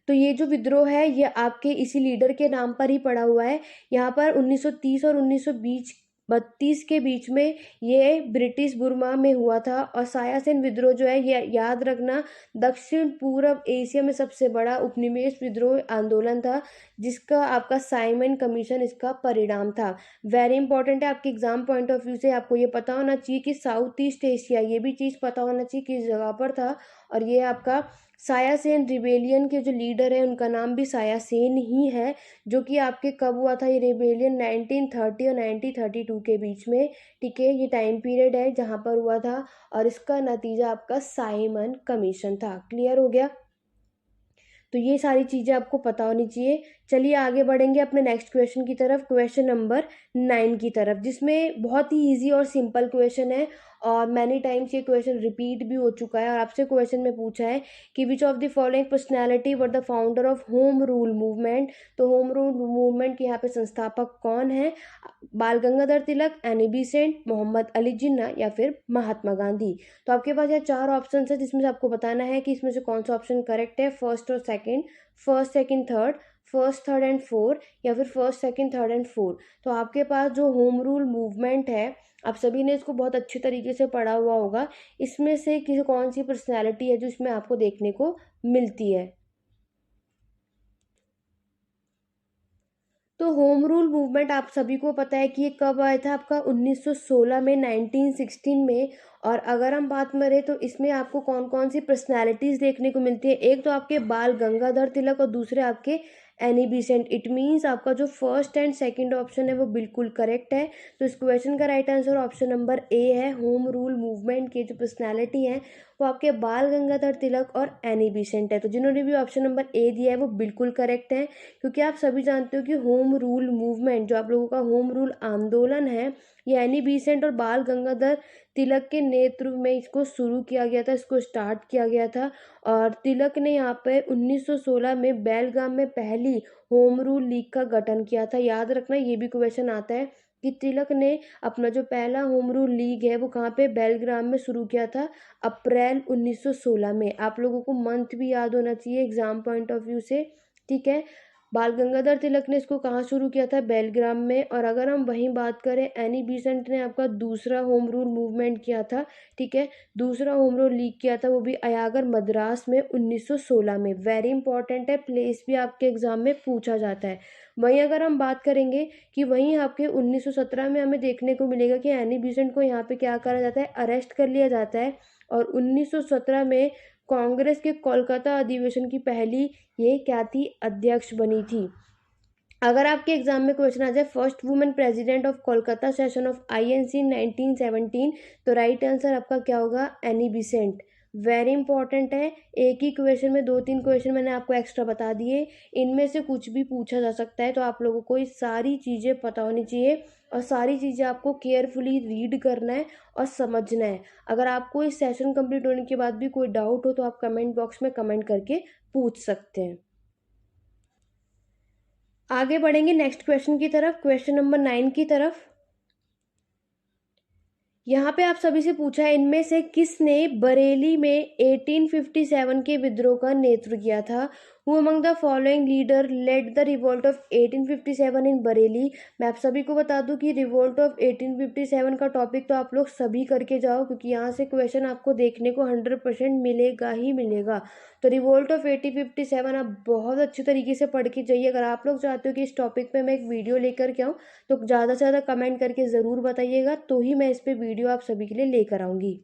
तो ये जो विद्रोह है ये आपके इसी लीडर के नाम पर ही पड़ा हुआ है। यहाँ पर 1930 और 1932 के बीच में ये ब्रिटिश बुर्मा में हुआ था। और सायासेन विद्रोह जो है ये याद रखना दक्षिण पूर्व एशिया में सबसे बड़ा उपनिवेश विद्रोह आंदोलन था, जिसका आपका साइमन कमीशन इसका परिणाम था। वेरी इंपॉर्टेंट है आपके एग्जाम पॉइंट ऑफ व्यू से, आपको ये पता होना चाहिए कि साउथ ईस्ट एशिया, ये भी चीज़ पता होना चाहिए किस जगह पर था। और ये आपका सायासेन रिबेलियन के जो लीडर है उनका नाम भी सायासेन ही है, जो कि आपके कब हुआ था ये रिबेलियन, 1930 और 1932 के बीच में। ठीक है, ये टाइम पीरियड है जहाँ पर हुआ था, और इसका नतीजा आपका साइमन कमीशन था। क्लियर हो गया? तो ये सारी चीज़ें आपको पता होनी चाहिए। चलिए आगे बढ़ेंगे अपने नेक्स्ट क्वेश्चन की तरफ, क्वेश्चन नंबर 9 की तरफ, जिसमें बहुत ही इजी और सिंपल क्वेश्चन है और मैनी टाइम्स ये क्वेश्चन रिपीट भी हो चुका है। और आपसे क्वेश्चन में पूछा है कि विच of the following personality were the founder of home rule movement? तो होम रूल मूवमेंट के यहाँ पे संस्थापक कौन है? बाल गंगाधर तिलक, एनी बेसेंट, मोहम्मद अली जिन्ना, या फिर महात्मा गांधी। तो आपके पास यहाँ 4 ऑप्शन है, जिसमें से आपको बताना है कि इसमें से कौन सा ऑप्शन करेक्ट है, फर्स्ट और second, first second third, first third and four, या फिर first second third and four. तो आपके पास जो होम रूल मूवमेंट है, आप सभी ने इसको बहुत अच्छी तरीके से पढ़ा हुआ होगा। इसमें से किसी कौन सी पर्सनैलिटी है जो इसमें आपको देखने को मिलती है? तो होम रूल मूवमेंट आप सभी को पता है कि ये कब आया था, आपका 1916 में, 1916 में। और अगर हम बात करें तो इसमें आपको कौन कौन सी पर्सनालिटीज़ देखने को मिलती है, एक तो आपके बाल गंगाधर तिलक और दूसरे आपके एनी बेसेंट। इट मीन्स आपका जो फर्स्ट एंड सेकंड ऑप्शन है वो बिल्कुल करेक्ट है। तो इस क्वेश्चन का right answer option number A है। होम रूल मूवमेंट की जो पर्सनैलिटी है वो आपके बाल गंगाधर तिलक और एनी बेसेंट है। तो जिन्होंने भी ऑप्शन नंबर ए दिया है वो बिल्कुल करेक्ट है, क्योंकि आप सभी जानते हो कि होम रूल मूवमेंट, जो आप लोगों का होम रूल आंदोलन है, ये एनी बीसेंट और बाल गंगाधर तिलक के नेतृत्व में इसको शुरू किया गया था, इसको स्टार्ट किया गया था। और तिलक ने यहाँ पे 1916 में बेलगाम में पहली होम रूल लीग का गठन किया था। याद रखना ये भी क्वेश्चन आता है कि तिलक ने अपना जो पहला होम रूल लीग है वो कहाँ पे बेलग्राम में शुरू किया था, अप्रैल 1916 में। आप लोगों को मंथ भी याद होना चाहिए एग्जाम पॉइंट ऑफ व्यू से, ठीक है। बाल गंगाधर तिलक ने इसको कहाँ शुरू किया था, बेलग्राम में। और अगर हम वहीं बात करें, एनी बेसेंट ने आपका दूसरा होम रूल मूवमेंट किया था, ठीक है, दूसरा होम रूल लीग किया था, वो भी अयागर मद्रास में 1916 में। वेरी इंपॉर्टेंट है, प्लेस भी आपके एग्जाम में पूछा जाता है। वहीं अगर हम बात करेंगे कि वहीं आपके 1917 में हमें देखने को मिलेगा कि एनी बेसेंट को यहाँ पे क्या करा जाता है, अरेस्ट कर लिया जाता है। और 1917 में कांग्रेस के कोलकाता अधिवेशन की पहली ये क्या थी, अध्यक्ष बनी थी। अगर आपके एग्जाम में क्वेश्चन आ जाए first women president of Kolkata session of INC 1917, तो राइट आंसर आपका क्या होगा, एनी बेसेंट। वेरी इंपॉर्टेंट है, एक ही क्वेश्चन में 2-3 क्वेश्चन मैंने आपको एक्स्ट्रा बता दिए, इनमें से कुछ भी पूछा जा सकता है। तो आप लोगों को ये सारी चीज़ें पता होनी चाहिए और सारी चीज़ें आपको केयरफुली रीड करना है और समझना है। अगर आपको इस सेशन कंप्लीट होने के बाद भी कोई डाउट हो तो आप कमेंट बॉक्स में कमेंट करके पूछ सकते हैं। आगे बढ़ेंगे नेक्स्ट क्वेश्चन की तरफ, क्वेश्चन नंबर 9 की तरफ। यहाँ पे आप सभी से पूछा है, इनमें से किसने बरेली में 1857 के विद्रोह का नेतृत्व किया था। Who among the following leader led the revolt of 1857 in Bareilly. मैं आप सभी को बता दूं कि रिवोल्ट ऑफ 1857 का टॉपिक तो आप लोग सभी करके जाओ, क्योंकि यहाँ से क्वेश्चन आपको देखने को 100% मिलेगा ही मिलेगा। तो रिवोल्ट ऑफ 1857 आप बहुत अच्छी तरीके से पढ़ के जाइए। अगर आप लोग चाहते हो कि इस टॉपिक पे मैं एक वीडियो लेकर के आऊँ तो ज़्यादा से ज़्यादा कमेंट करके ज़रूर बताइएगा, तो ही मैं इस पे वीडियो आप सभी के लिए लेकर आऊँगी।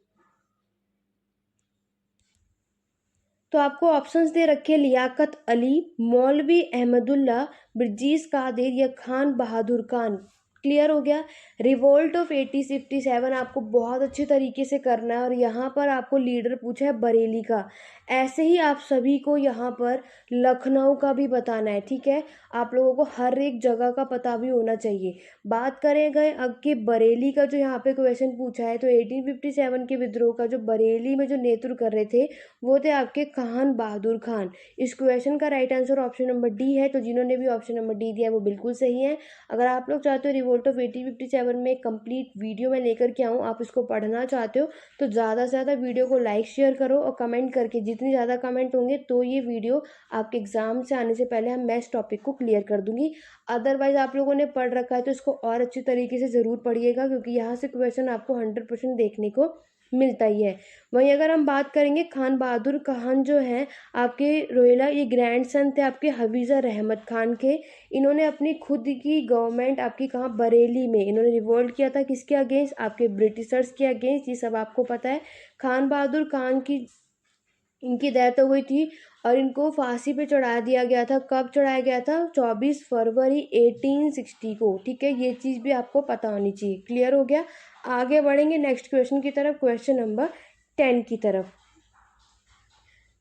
तो आपको ऑप्शंस दे रखे, लियाकत अली, मौलवी अहमदुल्ला, ब्रजीस कादिर या खान बहादुर खान। क्लियर हो गया। रिवोल्ट ऑफ 1857 आपको बहुत अच्छे तरीके से करना है और यहाँ पर आपको लीडर पूछा है बरेली का। ऐसे ही आप सभी को यहाँ पर लखनऊ का भी बताना है, ठीक है। आप लोगों को हर एक जगह का पता भी होना चाहिए। बात करें गए अब के बरेली का, जो यहाँ पे क्वेश्चन पूछा है, तो 1857 के विद्रोह का जो बरेली में जो नेतृत्व कर रहे थे वो थे आपके खान बहादुर खान। इस क्वेश्चन का right answer option number D है। तो जिन्होंने भी ऑप्शन नंबर डी दिया है वो बिल्कुल सही है। अगर आप लोग चाहते हो रिवोल्ट ऑफ 1857 में कंप्लीट वीडियो में लेकर के आऊँ, आप इसको पढ़ना चाहते हो, तो ज़्यादा से ज़्यादा वीडियो को लाइक शेयर करो और कमेंट करके, जितनी ज़्यादा कमेंट होंगे तो ये वीडियो आपके एग्जाम से आने से पहले हम मैं इस टॉपिक को क्लियर कर दूंगी। अदरवाइज आप लोगों ने पढ़ रखा है तो इसको और अच्छी तरीके से ज़रूर पढ़िएगा, क्योंकि यहाँ से क्वेश्चन आपको 100% देखने को मिलता ही है। वहीं अगर हम बात करेंगे, खान बहादुर खान जो हैं आपके रोहिला, ये ग्रैंडसन थे आपके हफीज़ा रहमत खान के। इन्होंने अपनी खुद की गवर्नमेंट आपकी कहाँ, बरेली में इन्होंने रिवोल्ट किया था, किसके अगेंस्ट, आपके ब्रिटिशर्स के अगेंस्ट। ये सब आपको पता है। खान बहादुर खान की इनकी डेथ हो गई थी और इनको फांसी पे चढ़ा दिया गया था। कब चढ़ाया गया था, 24 फरवरी 1860 को, ठीक है। ये चीज़ भी आपको पता होनी चाहिए। क्लियर हो गया। आगे बढ़ेंगे नेक्स्ट क्वेश्चन की तरफ, क्वेश्चन नंबर 10 की तरफ।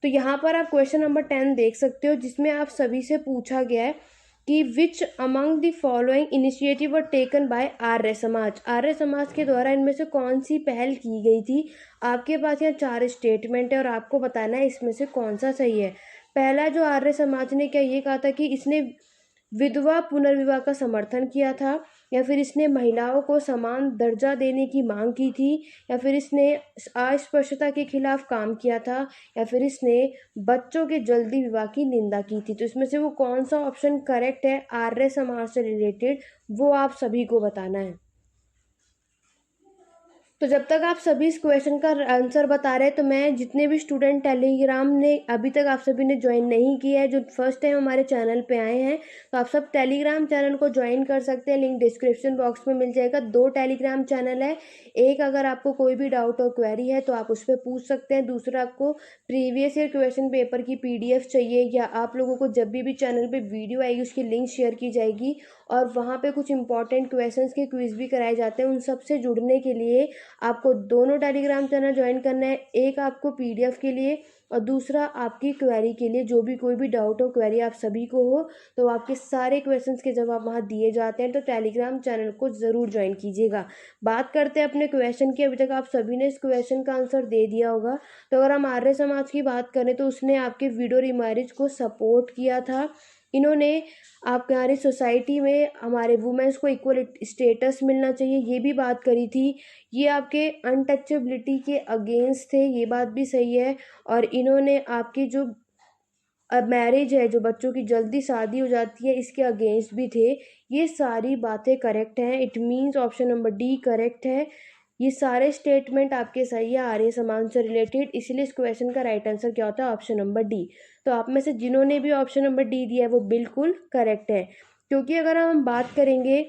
तो यहाँ पर आप क्वेश्चन नंबर 10 देख सकते हो, जिसमें आप सभी से पूछा गया है कि which among the following initiative were taken by Arya Samaj. Arya समाज के द्वारा इनमें से कौन सी पहल की गई थी। आपके पास यहाँ 4 स्टेटमेंट है और आपको बताना है इसमें से कौन सा सही है। पहला जो आर्य समाज ने क्या ये कहा था कि इसने विधवा पुनर्विवाह का समर्थन किया था, या फिर इसने महिलाओं को समान दर्जा देने की मांग की थी, या फिर इसने अस्पृश्यता के खिलाफ काम किया था, या फिर इसने बच्चों के जल्दी विवाह की निंदा की थी। तो इसमें से वो कौन सा ऑप्शन करेक्ट है आर्य समाज से रिलेटेड, वो आप सभी को बताना है। तो जब तक आप सभी इस क्वेश्चन का आंसर बता रहे हैं, तो मैं जितने भी स्टूडेंट टेलीग्राम ने अभी तक आप सभी ने ज्वाइन नहीं किया है, जो फर्स्ट टाइम हमारे चैनल पे आए हैं, तो आप सब टेलीग्राम चैनल को ज्वाइन कर सकते हैं। लिंक डिस्क्रिप्शन बॉक्स में मिल जाएगा। 2 टेलीग्राम चैनल है। एक, अगर आपको कोई भी डाउट और क्वेरी है तो आप उस पर पूछ सकते हैं। दूसरा, आपको प्रीवियस ईयर क्वेश्चन पेपर की PDF चाहिए, या आप लोगों को जब भी चैनल पर वीडियो आएगी उसकी लिंक शेयर की जाएगी और वहाँ पे कुछ इंपॉर्टेंट क्वेश्चंस के क्विज भी कराए जाते हैं। उन सब से जुड़ने के लिए आपको दोनों टेलीग्राम चैनल ज्वाइन करना है। एक आपको PDF के लिए और दूसरा आपकी क्वेरी के लिए। जो भी कोई भी डाउट हो, क्वेरी आप सभी को हो, तो आपके सारे क्वेश्चंस के जवाब वहाँ दिए जाते हैं। तो टेलीग्राम चैनल को ज़रूर ज्वाइन कीजिएगा। बात करते हैं अपने क्वेश्चन की। अभी तक आप सभी ने इस क्वेश्चन का आंसर दे दिया होगा। तो अगर हम आर्य समाज की बात करें तो उसने आपके विडो रिमैरिज को सपोर्ट किया था। इन्होंने आप हमारी सोसाइटी में हमारे वुमेन्स को इक्वल स्टेटस मिलना चाहिए, ये भी बात करी थी। ये आपके अनटचेबिलिटी के अगेंस्ट थे, ये बात भी सही है। और इन्होंने आपकी जो अब मैरिज है, जो बच्चों की जल्दी शादी हो जाती है, इसके अगेंस्ट भी थे। ये सारी बातें करेक्ट हैं। It means option number D correct है। ये सारे स्टेटमेंट आपके सही है आर्य समाज से रिलेटेड, इसीलिए इस क्वेश्चन का राइट आंसर क्या होता है? Option number D. तो आप में से जिन्होंने भी ऑप्शन नंबर डी दिया है वो बिल्कुल करेक्ट है। क्योंकि अगर हम बात करेंगे,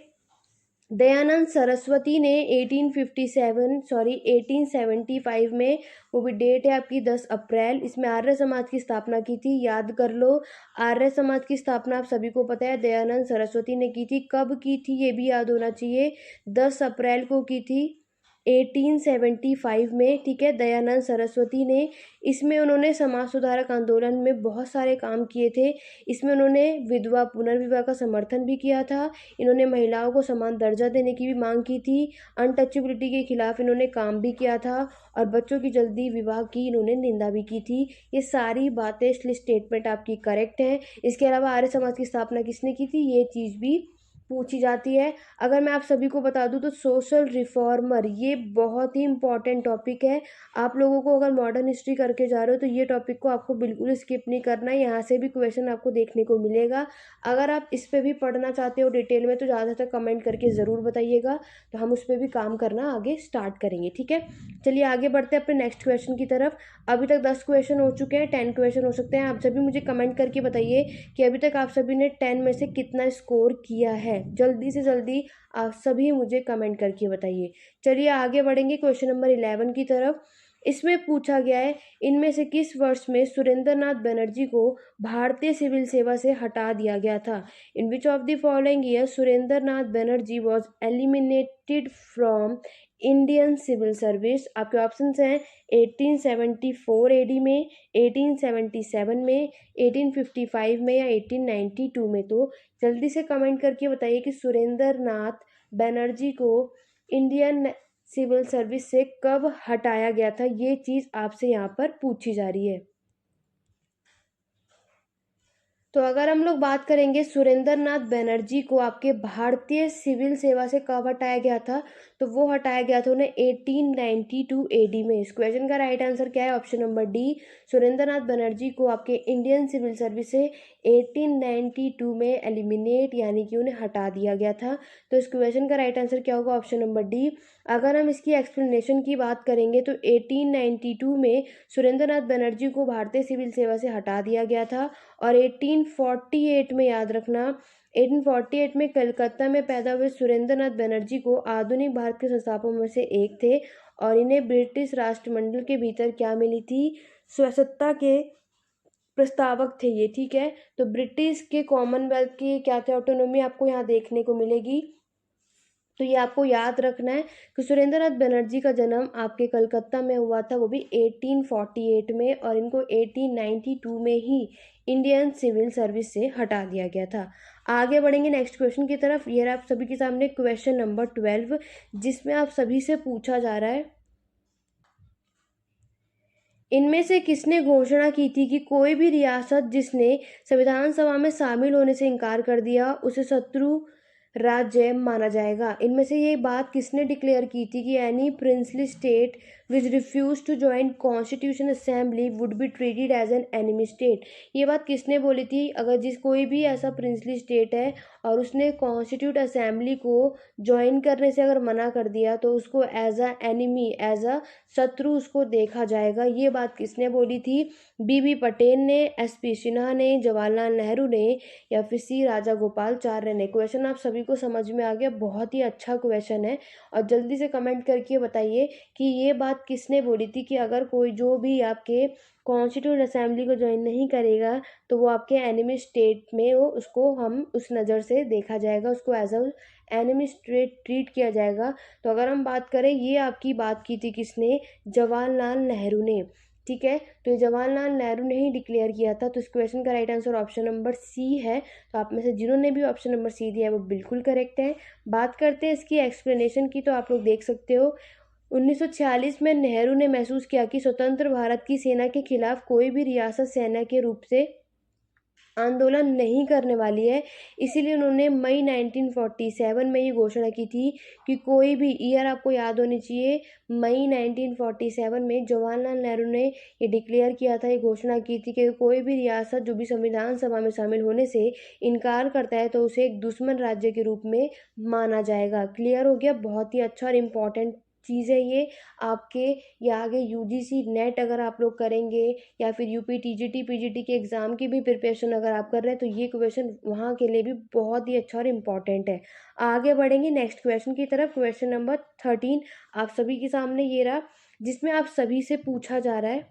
दयानंद सरस्वती ने 1875 में, वो भी डेट है आपकी 10 अप्रैल, इसमें आर्य समाज की स्थापना की थी। याद कर लो, आर्य समाज की स्थापना आप सभी को पता है दयानंद सरस्वती ने की थी। कब की थी ये भी याद होना चाहिए, 10 अप्रैल को की थी 1875 में, ठीक है, दयानंद सरस्वती ने। इसमें उन्होंने समाज सुधारक आंदोलन में बहुत सारे काम किए थे। इसमें उन्होंने विधवा पुनर्विवाह का समर्थन भी किया था। इन्होंने महिलाओं को समान दर्जा देने की भी मांग की थी। अनटचेबिलिटी के खिलाफ इन्होंने काम भी किया था और बच्चों की जल्दी विवाह की इन्होंने निंदा भी की थी। ये सारी बातें, इसलिए स्टेटमेंट आपकी करेक्ट है। इसके अलावा आर्य समाज की स्थापना किसने की थी, ये चीज़ भी पूछी जाती है। अगर मैं आप सभी को बता दूं तो सोशल रिफॉर्मर, ये बहुत ही इंपॉर्टेंट टॉपिक है। आप लोगों को अगर मॉडर्न हिस्ट्री करके जा रहे हो तो ये टॉपिक को आपको बिल्कुल स्किप नहीं करना है। यहाँ से भी क्वेश्चन आपको देखने को मिलेगा। अगर आप इस पे भी पढ़ना चाहते हो डिटेल में तो ज़्यादातर कमेंट करके ज़रूर बताइएगा, तो हम उस पर भी काम करना आगे स्टार्ट करेंगे, ठीक है। चलिए आगे बढ़ते हैं अपने नेक्स्ट क्वेश्चन की तरफ। अभी तक 10 क्वेश्चन हो चुके हैं, 10 क्वेश्चन हो सकते हैं। आप सभी मुझे कमेंट करके बताइए कि अभी तक आप सभी ने 10 में से कितना स्कोर किया है। जल्दी से जल्दी आप सभी मुझे कमेंट करके बताइए। चलिए आगे बढ़ेंगे क्वेश्चन नंबर 11 की तरफ। इसमें पूछा गया है, इनमें से किस वर्ष में सुरेंद्र नाथ बनर्जी को भारतीय सिविल सेवा से हटा दिया गया था? In which of the following year Surendra Nath Banerjee was eliminated from Indian civil service? आपके ऑप्शंस हैं 1874 एडी में, 1877 में, 1855 में या 1892 में। तो जल्दी से कमेंट करके बताइए कि सुरेंद्र नाथ बनर्जी को इंडियन सिविल सर्विस से कब हटाया गया था? ये चीज़ आपसे यहाँ पर पूछी जा रही है। तो अगर हम लोग बात करेंगे सुरेंद्र नाथ बनर्जी को आपके भारतीय सिविल सेवा से कब हटाया गया था, तो वो हटाया गया था उन्हें 1892 एडी में। इस क्वेश्चन का राइट आंसर क्या है? Option number D. Surendra Nath Banerjee को आपके इंडियन सिविल सर्विस से 1892 में एलिमिनेट यानी कि उन्हें हटा दिया गया था। तो इस क्वेश्चन का राइट आंसर क्या होगा? Option number D. अगर हम इसकी एक्सप्लेनेशन की बात करेंगे तो 1892 में सुरेंद्र नाथ बनर्जी को भारतीय सिविल सेवा से हटा दिया गया था। और 1848 में, याद रखना, 1848 में कलकत्ता में पैदा हुए सुरेंद्र नाथ बनर्जी को आधुनिक भारत के संस्थापकों में से एक थे। और इन्हें ब्रिटिश राष्ट्रमंडल के भीतर क्या मिली थी? स्वतंत्रता के प्रस्तावक थे ये, ठीक है। तो ब्रिटिश के कॉमनवेल्थ की क्या थे? ऑटोनॉमी आपको यहाँ देखने को मिलेगी। तो ये आपको याद रखना है कि सुरेंद्र नाथ बनर्जी का जन्म आपके कलकत्ता में हुआ था, वो भी 1848 में, और इनको 1892 में ही इंडियन सिविल सर्विस से हटा दिया गया था। आगे बढ़ेंगे नेक्स्ट क्वेश्चन की तरफ। ये रहा आप सभी के सामने क्वेश्चन नंबर 12, जिसमें आप सभी से पूछा जा रहा है, इनमें से किसने घोषणा की थी कि कोई भी रियासत जिसने संविधान सभा में शामिल होने से इनकार कर दिया उसे शत्रु राज्य माना जाएगा? इनमें से ये बात किसने डिक्लेयर की थी कि any princely state which refuse to join constitution assembly would be treated as an enemy state? ये बात किसने बोली थी? अगर जिस कोई भी ऐसा प्रिंसली स्टेट है और उसने कॉन्स्टिट्यूट असेंबली को ज्वाइन करने से अगर मना कर दिया तो उसको as a enemy, as a शत्रु उसको देखा जाएगा। ये बात किसने बोली थी? बीबी पटेल ने, एसपी सिन्हा ने, जवाहरलाल नेहरू ने, या फिर सी राजागोपालाचारी ने? क्वेश्चन आप सभी को समझ में आ गया, बहुत ही अच्छा क्वेश्चन है। और जल्दी से कमेंट करके बताइए कि ये बात किसने बोली थी कि अगर कोई जो भी आपके कॉन्स्टिट्यूंट असेंबली को ज्वाइन नहीं करेगा तो वो आपके एनिमी स्टेट में वो उसको हम उस नज़र से देखा जाएगा, उसको as a enemy state treat किया जाएगा। तो अगर हम बात करें, ये आपकी बात की थी किसने? जवाहरलाल नेहरू ने, ठीक है। तो ये जवाहरलाल नेहरू ने ही डिक्लेयर किया था। तो इस क्वेश्चन का right answer option number C है। तो आप में से जिन्होंने भी ऑप्शन नंबर सी दिया है वो बिल्कुल करेक्ट है। बात करते हैं इसकी एक्सप्लेनेशन की, तो आप लोग देख सकते हो 1946 में नेहरू ने महसूस किया कि स्वतंत्र भारत की सेना के खिलाफ कोई भी रियासत सेना के रूप से आंदोलन नहीं करने वाली है। इसीलिए उन्होंने मई 1947 में ये घोषणा की थी कि कोई भी ईयर आपको याद होनी चाहिए, मई 1947 में जवाहरलाल नेहरू ने ये डिक्लेयर किया था, ये घोषणा की थी कि कोई भी रियासत जो भी संविधान सभा में शामिल होने से इनकार करता है तो उसे एक दुश्मन राज्य के रूप में माना जाएगा। क्लियर हो गया? बहुत ही अच्छा और इम्पॉर्टेंट चीज़ है ये आपके, या आगे यूजीसी नेट अगर आप लोग करेंगे या फिर यूपी टीजीटी पीजीटी के एग्ज़ाम की भी प्रिपरेशन अगर आप कर रहे हैं तो ये क्वेश्चन वहाँ के लिए भी बहुत ही अच्छा और इम्पॉर्टेंट है। आगे बढ़ेंगे नेक्स्ट क्वेश्चन की तरफ। क्वेश्चन नंबर 13 आप सभी के सामने ये रहा, जिसमें आप सभी से पूछा जा रहा है,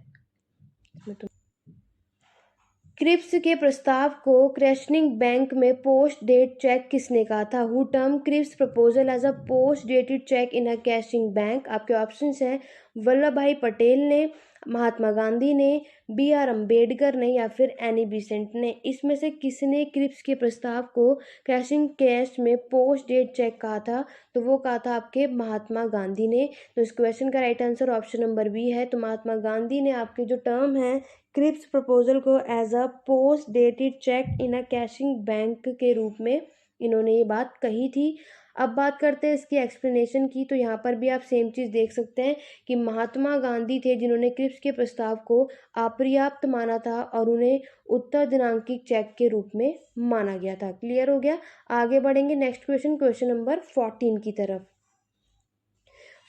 क्रिप्स के प्रस्ताव को क्रेशनिंग बैंक में पोस्ट डेट चेक किसने कहा था? Who term Cripps proposal as a post dated cheque in a cashing bank? आपके ऑप्शंस हैं वल्लभ भाई पटेल ने, महात्मा गांधी ने, बी आर अम्बेडकर ने, या फिर एनी बेसेंट ने। इसमें से किसने क्रिप्स के प्रस्ताव को कैशिंग कैश में पोस्ट डेट चेक कहा था? तो वो कहा था आपके महात्मा गांधी ने। तो इस क्वेश्चन का right answer option number B है। तो महात्मा गांधी ने आपके जो टर्म है क्रिप्स प्रपोजल को as a post dated cheque in a cashing bank के रूप में इन्होंने ये बात कही थी। अब बात करते हैं इसकी एक्सप्लेनेशन की। तो यहाँ पर भी आप सेम चीज़ देख सकते हैं कि महात्मा गांधी थे जिन्होंने क्रिप्स के प्रस्ताव को अपर्याप्त माना था और उन्हें उत्तर दिनांकित चेक के रूप में माना गया था। क्लियर हो गया? आगे बढ़ेंगे नेक्स्ट क्वेश्चन, क्वेश्चन नंबर 14 की तरफ।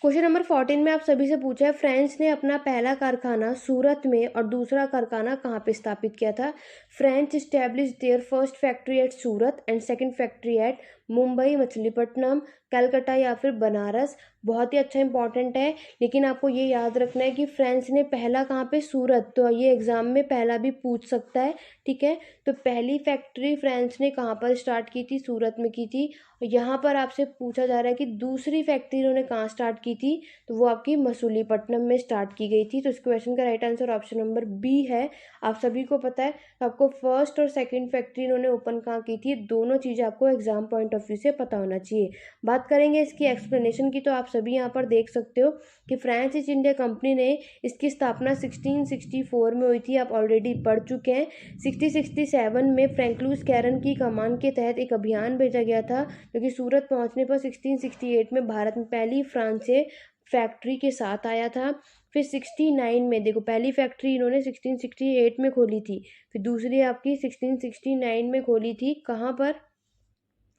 क्वेश्चन नंबर 14 में आप सभी से पूछा है फ्रेंच ने अपना पहला कारखाना सूरत में और दूसरा कारखाना कहाँ पे स्थापित किया था? French establish their first factory at Surat and second factory at Mumbai, Machilipatnam, Calcutta या फिर बनारस। बहुत ही अच्छा इंपॉर्टेंट है, लेकिन आपको ये याद रखना है कि फ्रेंच ने पहला कहाँ पे? सूरत। तो ये एग्जाम में पहला भी पूछ सकता है, ठीक है। तो पहली फैक्ट्री फ्रेंच ने कहाँ पर स्टार्ट की थी? सूरत में की थी। यहाँ पर आपसे पूछा जा रहा है कि दूसरी फैक्ट्री उन्होंने कहाँ स्टार्ट की थी? तो वो आपकी मसूलीपट्टनम में स्टार्ट की गई थी। तो इस क्वेश्चन का right answer option number B है। आप सभी को पता है। तो आपको फर्स्ट और सेकंड फैक्ट्री इन्होंने ओपन कहाँ की थी? दोनों चीज़ें आपको एग्जाम पॉइंट ऑफ व्यू से पता होना चाहिए। बात करेंगे इसकी एक्सप्लेनेशन की, तो आप सभी यहाँ पर देख सकते हो कि फ्रेंच ईस्ट इंडिया कंपनी ने इसकी स्थापना 1664 में हुई थी। आप ऑलरेडी पढ़ चुके हैं। 1667 में फ्रैंकलुस कैरन की कमान के तहत एक अभियान भेजा गया था, जो कि सूरत पहुंचने पर 1668 में भारत में पहली फ्रांस से फैक्ट्री के साथ आया था। फिर 69 में देखो, पहली फैक्ट्री इन्होंने 1668 में खोली थी, फिर दूसरी आपकी 1669 में खोली थी। कहाँ पर?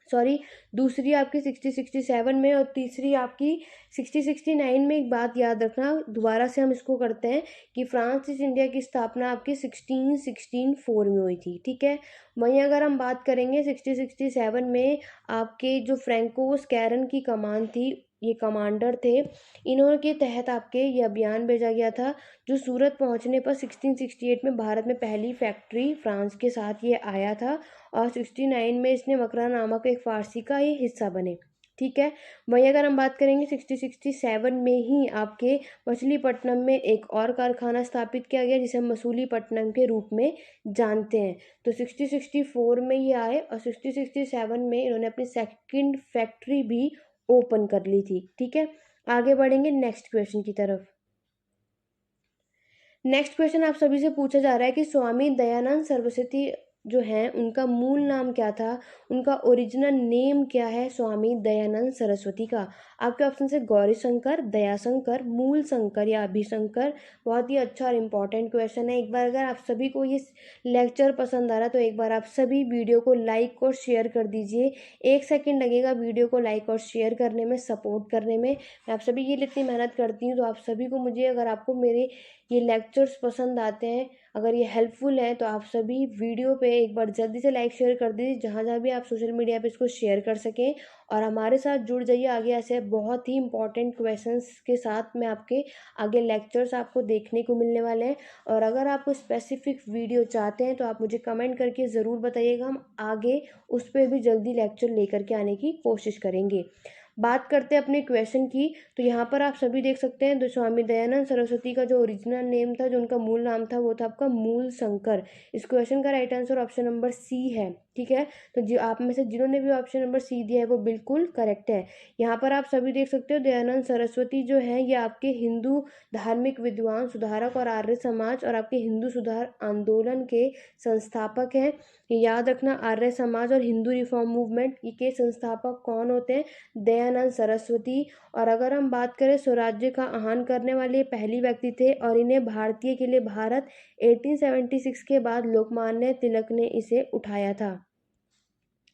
सॉरी, दूसरी आपकी 1667 में और तीसरी आपकी 1669 में। एक बात याद रखना, दोबारा से हम इसको करते हैं कि फ्रांस ईस्ट इंडिया की स्थापना आपकी 1664 में हुई थी, ठीक है। वहीं अगर हम बात करेंगे 1667 में आपके जो फ्रैंकोस कैरन की कमान थी, ये कमांडर थे, इन्होंने के तहत आपके ये अभियान भेजा गया था, जो सूरत पहुंचने पर 1668 में भारत में पहली फैक्ट्री फ्रांस के साथ ये आया था और 69 में इसने मकरा नामक एक फारसी का ये हिस्सा बने, ठीक है। वहीं अगर हम बात करेंगे 1667 में ही आपके मछलीपट्टनम में एक और कारखाना स्थापित किया गया जिसे हम मसूलीपट्टनम के रूप में जानते हैं। तो 1664 में ये आए और 1667 में इन्होंने अपनी सेकंड फैक्ट्री भी ओपन कर ली थी, ठीक है। आगे बढ़ेंगे नेक्स्ट क्वेश्चन की तरफ। नेक्स्ट क्वेश्चन आप सभी से पूछा जा रहा है कि स्वामी दयानंद सरस्वती जो हैं उनका मूल नाम क्या था? उनका ओरिजिनल नेम क्या है स्वामी दयानंद सरस्वती का? आपके ऑप्शन से गौरी शंकर, दयाशंकर, मूल शंकर या अभिशंकर। बहुत ही अच्छा और इम्पॉर्टेंट क्वेश्चन है। एक बार अगर आप सभी को ये लेक्चर पसंद आ रहा है तो एक बार आप सभी वीडियो को लाइक और शेयर कर दीजिए। 1 सेकेंड लगेगा वीडियो को लाइक और शेयर करने में, सपोर्ट करने में। मैं आप सभी के लिए इतनी मेहनत करती हूँ, तो आप सभी को मुझे, अगर आपको मेरे ये लेक्चर्स पसंद आते हैं, अगर ये हेल्पफुल है, तो आप सभी वीडियो पे एक बार जल्दी से लाइक शेयर कर दीजिए, जहाँ जहाँ भी आप सोशल मीडिया पे इसको शेयर कर सकें। और हमारे साथ जुड़ जाइए आगे, ऐसे बहुत ही इंपॉर्टेंट क्वेश्चंस के साथ में आपके आगे लेक्चर्स आपको देखने को मिलने वाले हैं। और अगर आप स्पेसिफिक वीडियो चाहते हैं तो आप मुझे कमेंट करके ज़रूर बताइएगा, हम आगे उस पर भी जल्दी लेक्चर लेकर के आने की कोशिश करेंगे। बात करते हैं अपने क्वेश्चन की, तो यहाँ पर आप सभी देख सकते हैं तो स्वामी दयानंद सरस्वती का जो ओरिजिनल नेम था, जो उनका मूल नाम था, वो था आपका मूल शंकर। इस क्वेश्चन का right answer option number C है, ठीक है। तो जो आप में से जिन्होंने भी ऑप्शन नंबर सी दिया है वो बिल्कुल करेक्ट है। यहाँ पर आप सभी देख सकते हो दयानंद सरस्वती जो है ये आपके हिंदू धार्मिक विद्वान, सुधारक और आर्य समाज और आपके हिंदू सुधार आंदोलन के संस्थापक हैं। ये याद रखना, आर्य समाज और हिंदू रिफॉर्म मूवमेंट के संस्थापक कौन होते हैं? दयानंद सरस्वती। और अगर हम बात करें स्वराज्य का आह्वान करने वाले पहली व्यक्ति थे और इन्हें भारतीय के लिए भारत 1876 के बाद लोकमान्य तिलक ने इसे उठाया था।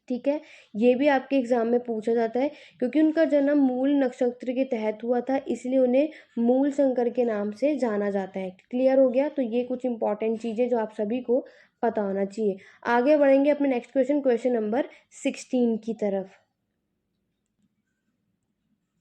ठीक है, ये भी आपके एग्जाम में पूछा जाता है क्योंकि उनका जन्म मूल नक्षत्र के तहत हुआ था, इसलिए उन्हें मूल शंकर के नाम से जाना जाता है। क्लियर हो गया? तो ये कुछ इंपॉर्टेंट चीज़ें जो आप सभी को पता होना चाहिए। आगे बढ़ेंगे अपने नेक्स्ट क्वेश्चन नंबर 16 की तरफ।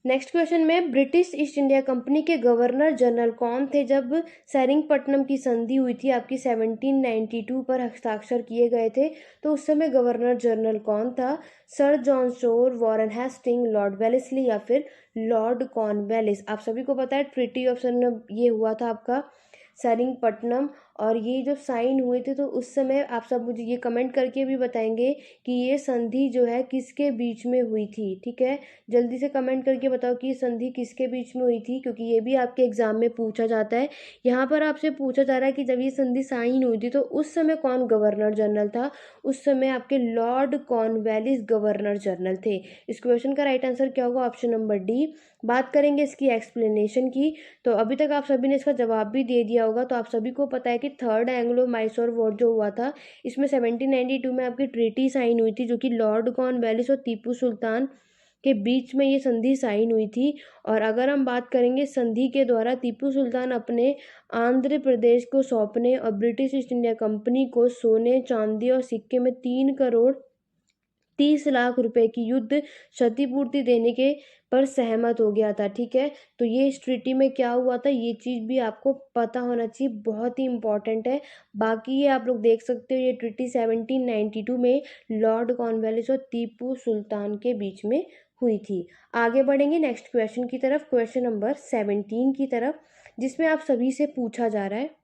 नेक्स्ट क्वेश्चन में ब्रिटिश ईस्ट इंडिया कंपनी के गवर्नर जनरल कौन थे जब सेरिंगपट्टनम की संधि हुई थी आपकी 1792 पर हस्ताक्षर किए गए थे? तो उस समय गवर्नर जनरल कौन था? Sir John Shore, Warren Hasting, Lord Wellesley या फिर लॉर्ड कॉर्नवालिस? आप सभी को पता है ट्रीटी ऑफ ये हुआ था आपका सेरिंगपट्टनम, और ये जब साइन हुए थे तो उस समय आप सब मुझे ये कमेंट करके भी बताएंगे कि ये संधि जो है किसके बीच में हुई थी। ठीक है, जल्दी से कमेंट करके बताओ कि ये संधि किसके बीच में हुई थी, क्योंकि ये भी आपके एग्जाम में पूछा जाता है। यहाँ पर आपसे पूछा जा रहा है कि जब ये संधि साइन हुई थी तो उस समय कौन गवर्नर जनरल था? उस समय आपके लॉर्ड कॉर्नवालिस गवर्नर जनरल थे। इस क्वेश्चन का राइट आंसर क्या होगा? Option number D. बात करेंगे इसकी एक्सप्लेनेशन की, तो अभी तक आप सभी ने इसका जवाब भी दे दिया होगा। तो आप सभी को पता है कि थर्ड एंग्लो मैसूर वॉर जो हुआ था इसमें 1792 में आपकी ट्रीटी साइन हुई थी, जो कि लॉर्ड कॉर्नवालिस और टीपू सुल्तान के बीच में ये संधि साइन हुई थी। और अगर हम बात करेंगे संधि के द्वारा टीपू सुल्तान अपने आंध्र प्रदेश को सौंपने और ब्रिटिश ईस्ट इंडिया कंपनी को सोने, चांदी और सिक्के में 3 करोड़ 30 लाख रुपए की युद्ध क्षतिपूर्ति देने के पर सहमत हो गया था। ठीक है, तो ये इस ट्रीटी में क्या हुआ था ये चीज़ भी आपको पता होना चाहिए, बहुत ही इंपॉर्टेंट है। बाकी ये आप लोग देख सकते हो, ये ट्रीटी 1792 में लॉर्ड कॉर्नवालिस और टीपू सुल्तान के बीच में हुई थी। आगे बढ़ेंगे नेक्स्ट क्वेश्चन की तरफ, क्वेश्चन नंबर 17 की तरफ, जिसमें आप सभी से पूछा जा रहा है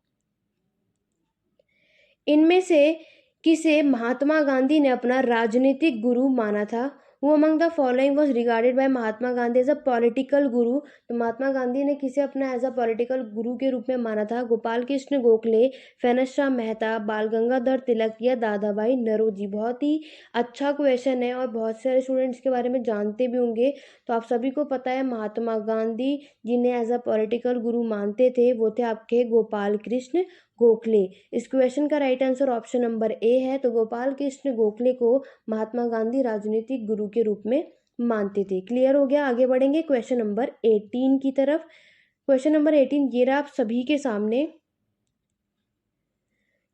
इनमें से किसे महात्मा गांधी ने अपना राजनीतिक गुरु माना था? Who among the following was regarded by Mahatma Gandhi as a political guru? तो महात्मा गांधी ने किसे अपना एज अ पॉलिटिकल गुरु के रूप में माना था? गोपाल कृष्ण गोखले, फेनस्ट्राम मेहता, बाल गंगाधर तिलक या दादा भाई नौरोजी? बहुत ही अच्छा क्वेश्चन है और बहुत सारे स्टूडेंट्स के बारे में जानते भी होंगे। तो आप सभी को पता है महात्मा गांधी जिन्हें एज अ पॉलिटिकल गुरु मानते थे वो थे आपके गोपाल कृष्ण गोखले। इस क्वेश्चन का right answer option number A है। तो गोपाल कृष्ण गोखले को महात्मा गांधी राजनीतिक गुरु के रूप में मानते थे। क्लियर हो गया? आगे बढ़ेंगे क्वेश्चन नंबर 18 की तरफ। क्वेश्चन नंबर 18 ये रहा आप सभी के सामने,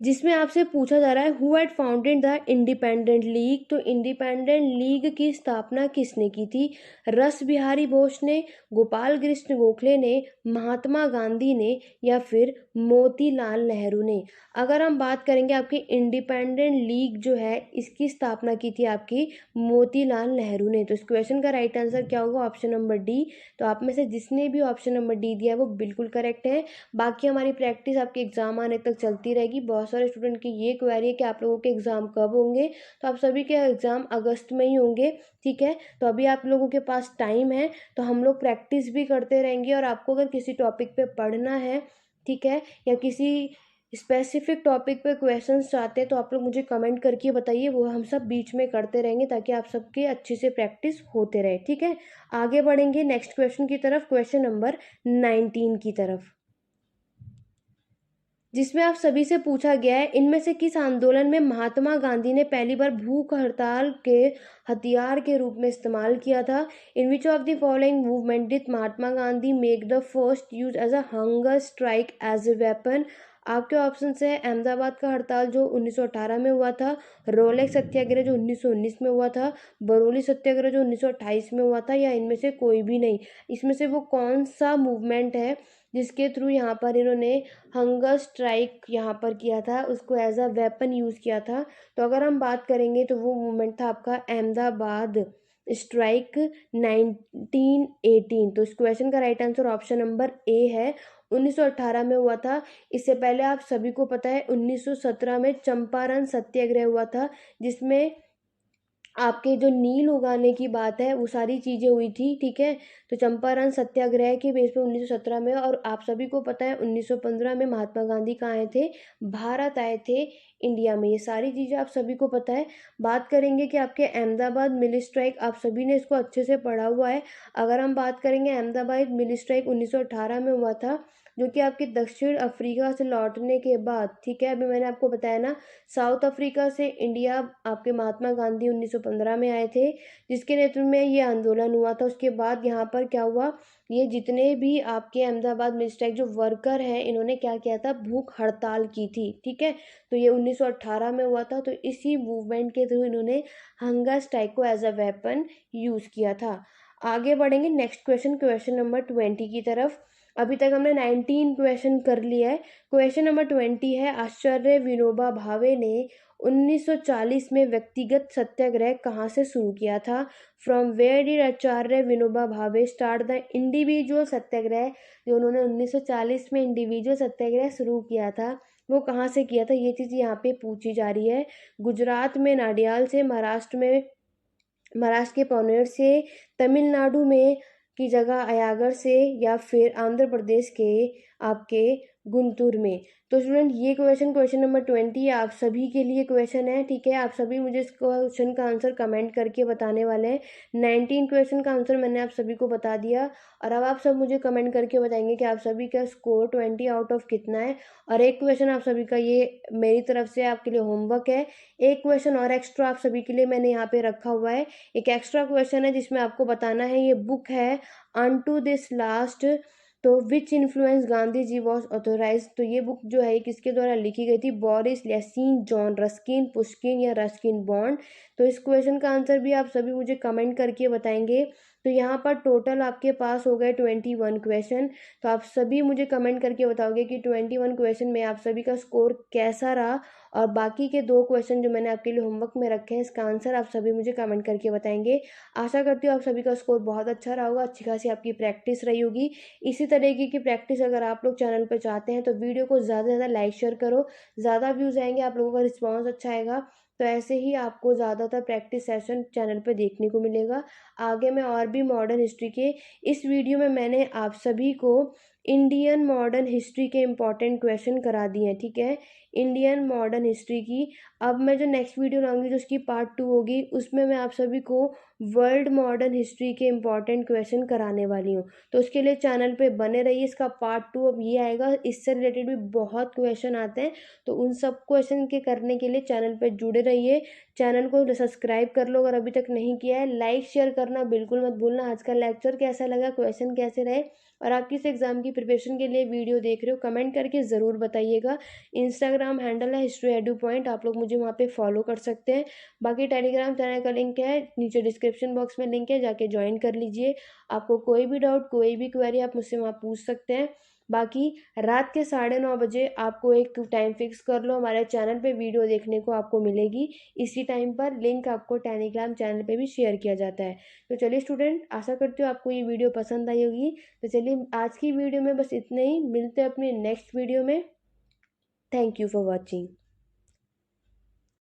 जिसमें आपसे पूछा जा रहा है who had founded the independent league? तो इंडिपेंडेंट लीग की स्थापना किसने की थी? रस बिहारी बोस ने, गोपाल कृष्ण गोखले ने, महात्मा गांधी ने या फिर मोतीलाल नेहरू ने? अगर हम बात करेंगे आपकी इंडिपेंडेंट लीग जो है इसकी स्थापना की थी आपकी मोतीलाल नेहरू ने। तो इस क्वेश्चन का राइट आंसर क्या होगा? Option number D. तो आप में से जिसने भी ऑप्शन नंबर डी दिया है वो बिल्कुल करेक्ट है। बाकी हमारी प्रैक्टिस आपके एग्जाम आने तक चलती रहेगी। बहुत सारे स्टूडेंट की ये क्वेरी है कि आप लोगों के एग्जाम कब होंगे? तो आप सभी के एग्जाम अगस्त में ही होंगे। ठीक है, तो अभी आप लोगों के पास टाइम है, तो हम लोग प्रैक्टिस भी करते रहेंगे। और आपको अगर किसी टॉपिक पे पढ़ना है, ठीक है, या किसी स्पेसिफिक टॉपिक पे क्वेश्चंस चाहते हैं तो आप लोग मुझे कमेंट करके बताइए, वो हम सब बीच में करते रहेंगे ताकि आप सबके अच्छे से प्रैक्टिस होते रहे। ठीक है, आगे बढ़ेंगे नेक्स्ट क्वेश्चन की तरफ, क्वेश्चन नंबर 19 की तरफ, जिसमें आप सभी से पूछा गया है इनमें से किस आंदोलन में महात्मा गांधी ने पहली बार भूख हड़ताल के हथियार के रूप में इस्तेमाल किया था? In which of the following movement did Mahatma Gandhi make the first use as a hunger strike as a weapon? आपके ऑप्शन है अहमदाबाद का हड़ताल जो 1918 में हुआ था, रोलेक्स सत्याग्रह जो 1919 में हुआ था, बरौली सत्याग्रह जो 1928 में हुआ था, या इनमें से कोई भी नहीं? इसमें से वो कौन सा मूवमेंट है जिसके थ्रू यहाँ पर इन्होंने हंगर स्ट्राइक यहाँ पर किया था, उसको एज अ वेपन यूज़ किया था? तो अगर हम बात करेंगे तो वो मूवमेंट था आपका अहमदाबाद स्ट्राइक 1918। तो इस क्वेश्चन का right answer option number A है। 1918 में हुआ था। इससे पहले आप सभी को पता है 1917 में चंपारण सत्याग्रह हुआ था, जिसमें आपके जो नील उगाने की बात है वो सारी चीज़ें हुई थी, ठीक है। तो चंपारण सत्याग्रह के बेस पे 1917 में, और आप सभी को पता है 1915 में महात्मा गांधी कहाँ आए थे, भारत आए थे, इंडिया में। ये सारी चीज़ें आप सभी को पता है। बात करेंगे कि आपके अहमदाबाद मिल स्ट्राइक, आप सभी ने इसको अच्छे से पढ़ा हुआ है। अगर हम बात करेंगे अहमदाबाद मिल स्ट्राइक 1918 में हुआ था, जो कि आपके दक्षिण अफ्रीका से लौटने के बाद, ठीक है, अभी मैंने आपको बताया ना, साउथ अफ्रीका से इंडिया आपके महात्मा गांधी 1915 में आए थे, जिसके नेतृत्व में ये आंदोलन हुआ था। उसके बाद यहाँ पर क्या हुआ, ये जितने भी आपके अहमदाबाद मिल स्ट्राइक जो वर्कर हैं, इन्होंने क्या किया था, भूख हड़ताल की थी, ठीक है। तो ये 1918 में हुआ था। तो इसी मूवमेंट के थ्रू इन्होंने हंगर स्ट्राइक को एज अ वेपन यूज किया था। आगे बढ़ेंगे नेक्स्ट क्वेश्चन, क्वेश्चन नंबर 20 की तरफ। अभी तक हमने 19 क्वेश्चन कर लिया है। क्वेश्चन नंबर 20 है, आचार्य विनोबा भावे ने 1940 में व्यक्तिगत सत्याग्रह कहाँ से शुरू किया था? From where did Acharya Vinoba Bhave start the individual सत्याग्रह? जो उन्होंने 1940 में इंडिविजुअल सत्याग्रह शुरू किया था, वो कहाँ से किया था? ये चीज़ यहाँ पे पूछी जा रही है। गुजरात में नाडियाल से, महाराष्ट्र के पौनेर से, तमिलनाडु में की जगह अयागढ़ से, या फिर आंध्र प्रदेश के आपके गुंटूर में। तो स्टूडेंट ये क्वेश्चन नंबर 20 आप सभी के लिए क्वेश्चन है, ठीक है। आप सभी मुझे इस क्वेश्चन का आंसर कमेंट करके बताने वाले हैं। 19 क्वेश्चन का आंसर मैंने आप सभी को बता दिया, और अब आप सब मुझे कमेंट करके बताएंगे कि आप सभी का स्कोर 20 आउट ऑफ कितना है। और एक क्वेश्चन आप सभी का ये मेरी तरफ से आपके लिए होमवर्क है। एक क्वेश्चन और एक्स्ट्रा आप सभी के लिए मैंने यहाँ पे रखा हुआ है। एक एक्स्ट्रा क्वेश्चन है जिसमें आपको बताना है, ये बुक है अनटू दिस लास्ट, तो which influence Gandhi ji was authorize. तो ये बुक जो है किसके द्वारा लिखी गई थी? बोरिस लेसिन, जॉन रस्किन, पुश्किन या रस्किन बॉन्ड। तो इस क्वेश्चन का आंसर भी आप सभी मुझे कमेंट करके बताएंगे। तो यहाँ पर टोटल आपके पास हो गए 21 क्वेश्चन। तो आप सभी मुझे कमेंट करके बताओगे कि 21 क्वेश्चन में आप सभी का स्कोर कैसा रहा, और बाकी के 2 क्वेश्चन जो मैंने आपके लिए होमवर्क में रखे हैं, इसका आंसर आप सभी मुझे कमेंट करके बताएंगे। आशा करती हूँ आप सभी का स्कोर बहुत अच्छा रहा होगा, अच्छी खासी आपकी प्रैक्टिस रही होगी। इसी तरीके की प्रैक्टिस अगर आप लोग चैनल पर चाहते हैं तो वीडियो को ज़्यादा से ज़्यादा लाइक शेयर करो, ज़्यादा व्यूज़ आएंगे, आप लोगों का रिस्पॉन्स अच्छा आएगा, तो ऐसे ही आपको ज़्यादातर प्रैक्टिस सेशन चैनल पर देखने को मिलेगा। आगे मैं और भी मॉडर्न हिस्ट्री के, इस वीडियो में मैंने आप सभी को इंडियन मॉडर्न हिस्ट्री के इम्पॉर्टेंट क्वेश्चन करा दिए हैं, ठीक है, इंडियन मॉडर्न हिस्ट्री की। अब मैं जो नेक्स्ट वीडियो लाऊंगी जो उसकी पार्ट 2 होगी, उसमें मैं आप सभी को वर्ल्ड मॉडर्न हिस्ट्री के इम्पॉर्टेंट क्वेश्चन कराने वाली हूँ। तो उसके लिए चैनल पे बने रहिए, इसका पार्ट 2 अब ये आएगा। इससे रिलेटेड भी बहुत क्वेश्चन आते हैं, तो उन सब क्वेश्चन के करने के लिए चैनल पे जुड़े रहिए। चैनल को सब्सक्राइब कर लो अगर अभी तक नहीं किया है, लाइक शेयर करना बिल्कुल मत भूलना। आज का लेक्चर कैसा लगा, क्वेश्चन कैसे रहे, और आप किस एग्जाम की प्रिपरेशन के लिए वीडियो देख रहे हो, कमेंट करके ज़रूर बताइएगा। इंस्टाग्राम हैंडल है हिस्ट्री एडू पॉइंट, आप लोग मुझे वहाँ पे फॉलो कर सकते हैं। बाकी टेलीग्राम चैनल का लिंक है नीचे डिस्क्रिप्शन बॉक्स में, लिंक है, जाके ज्वाइन कर लीजिए। आपको कोई भी डाउट, कोई भी क्वेरी आप मुझसे वहाँ पूछ सकते हैं। बाकी रात के 9:30 बजे आपको एक टाइम फिक्स कर लो, हमारे चैनल पे वीडियो देखने को आपको मिलेगी। इसी टाइम पर लिंक आपको टेलीग्राम चैनल पे भी शेयर किया जाता है। तो चलिए स्टूडेंट, आशा करती हूँ आपको ये वीडियो पसंद आई होगी। तो चलिए आज की वीडियो में बस इतना ही, मिलते हैं अपने नेक्स्ट वीडियो में। Thank you for watching.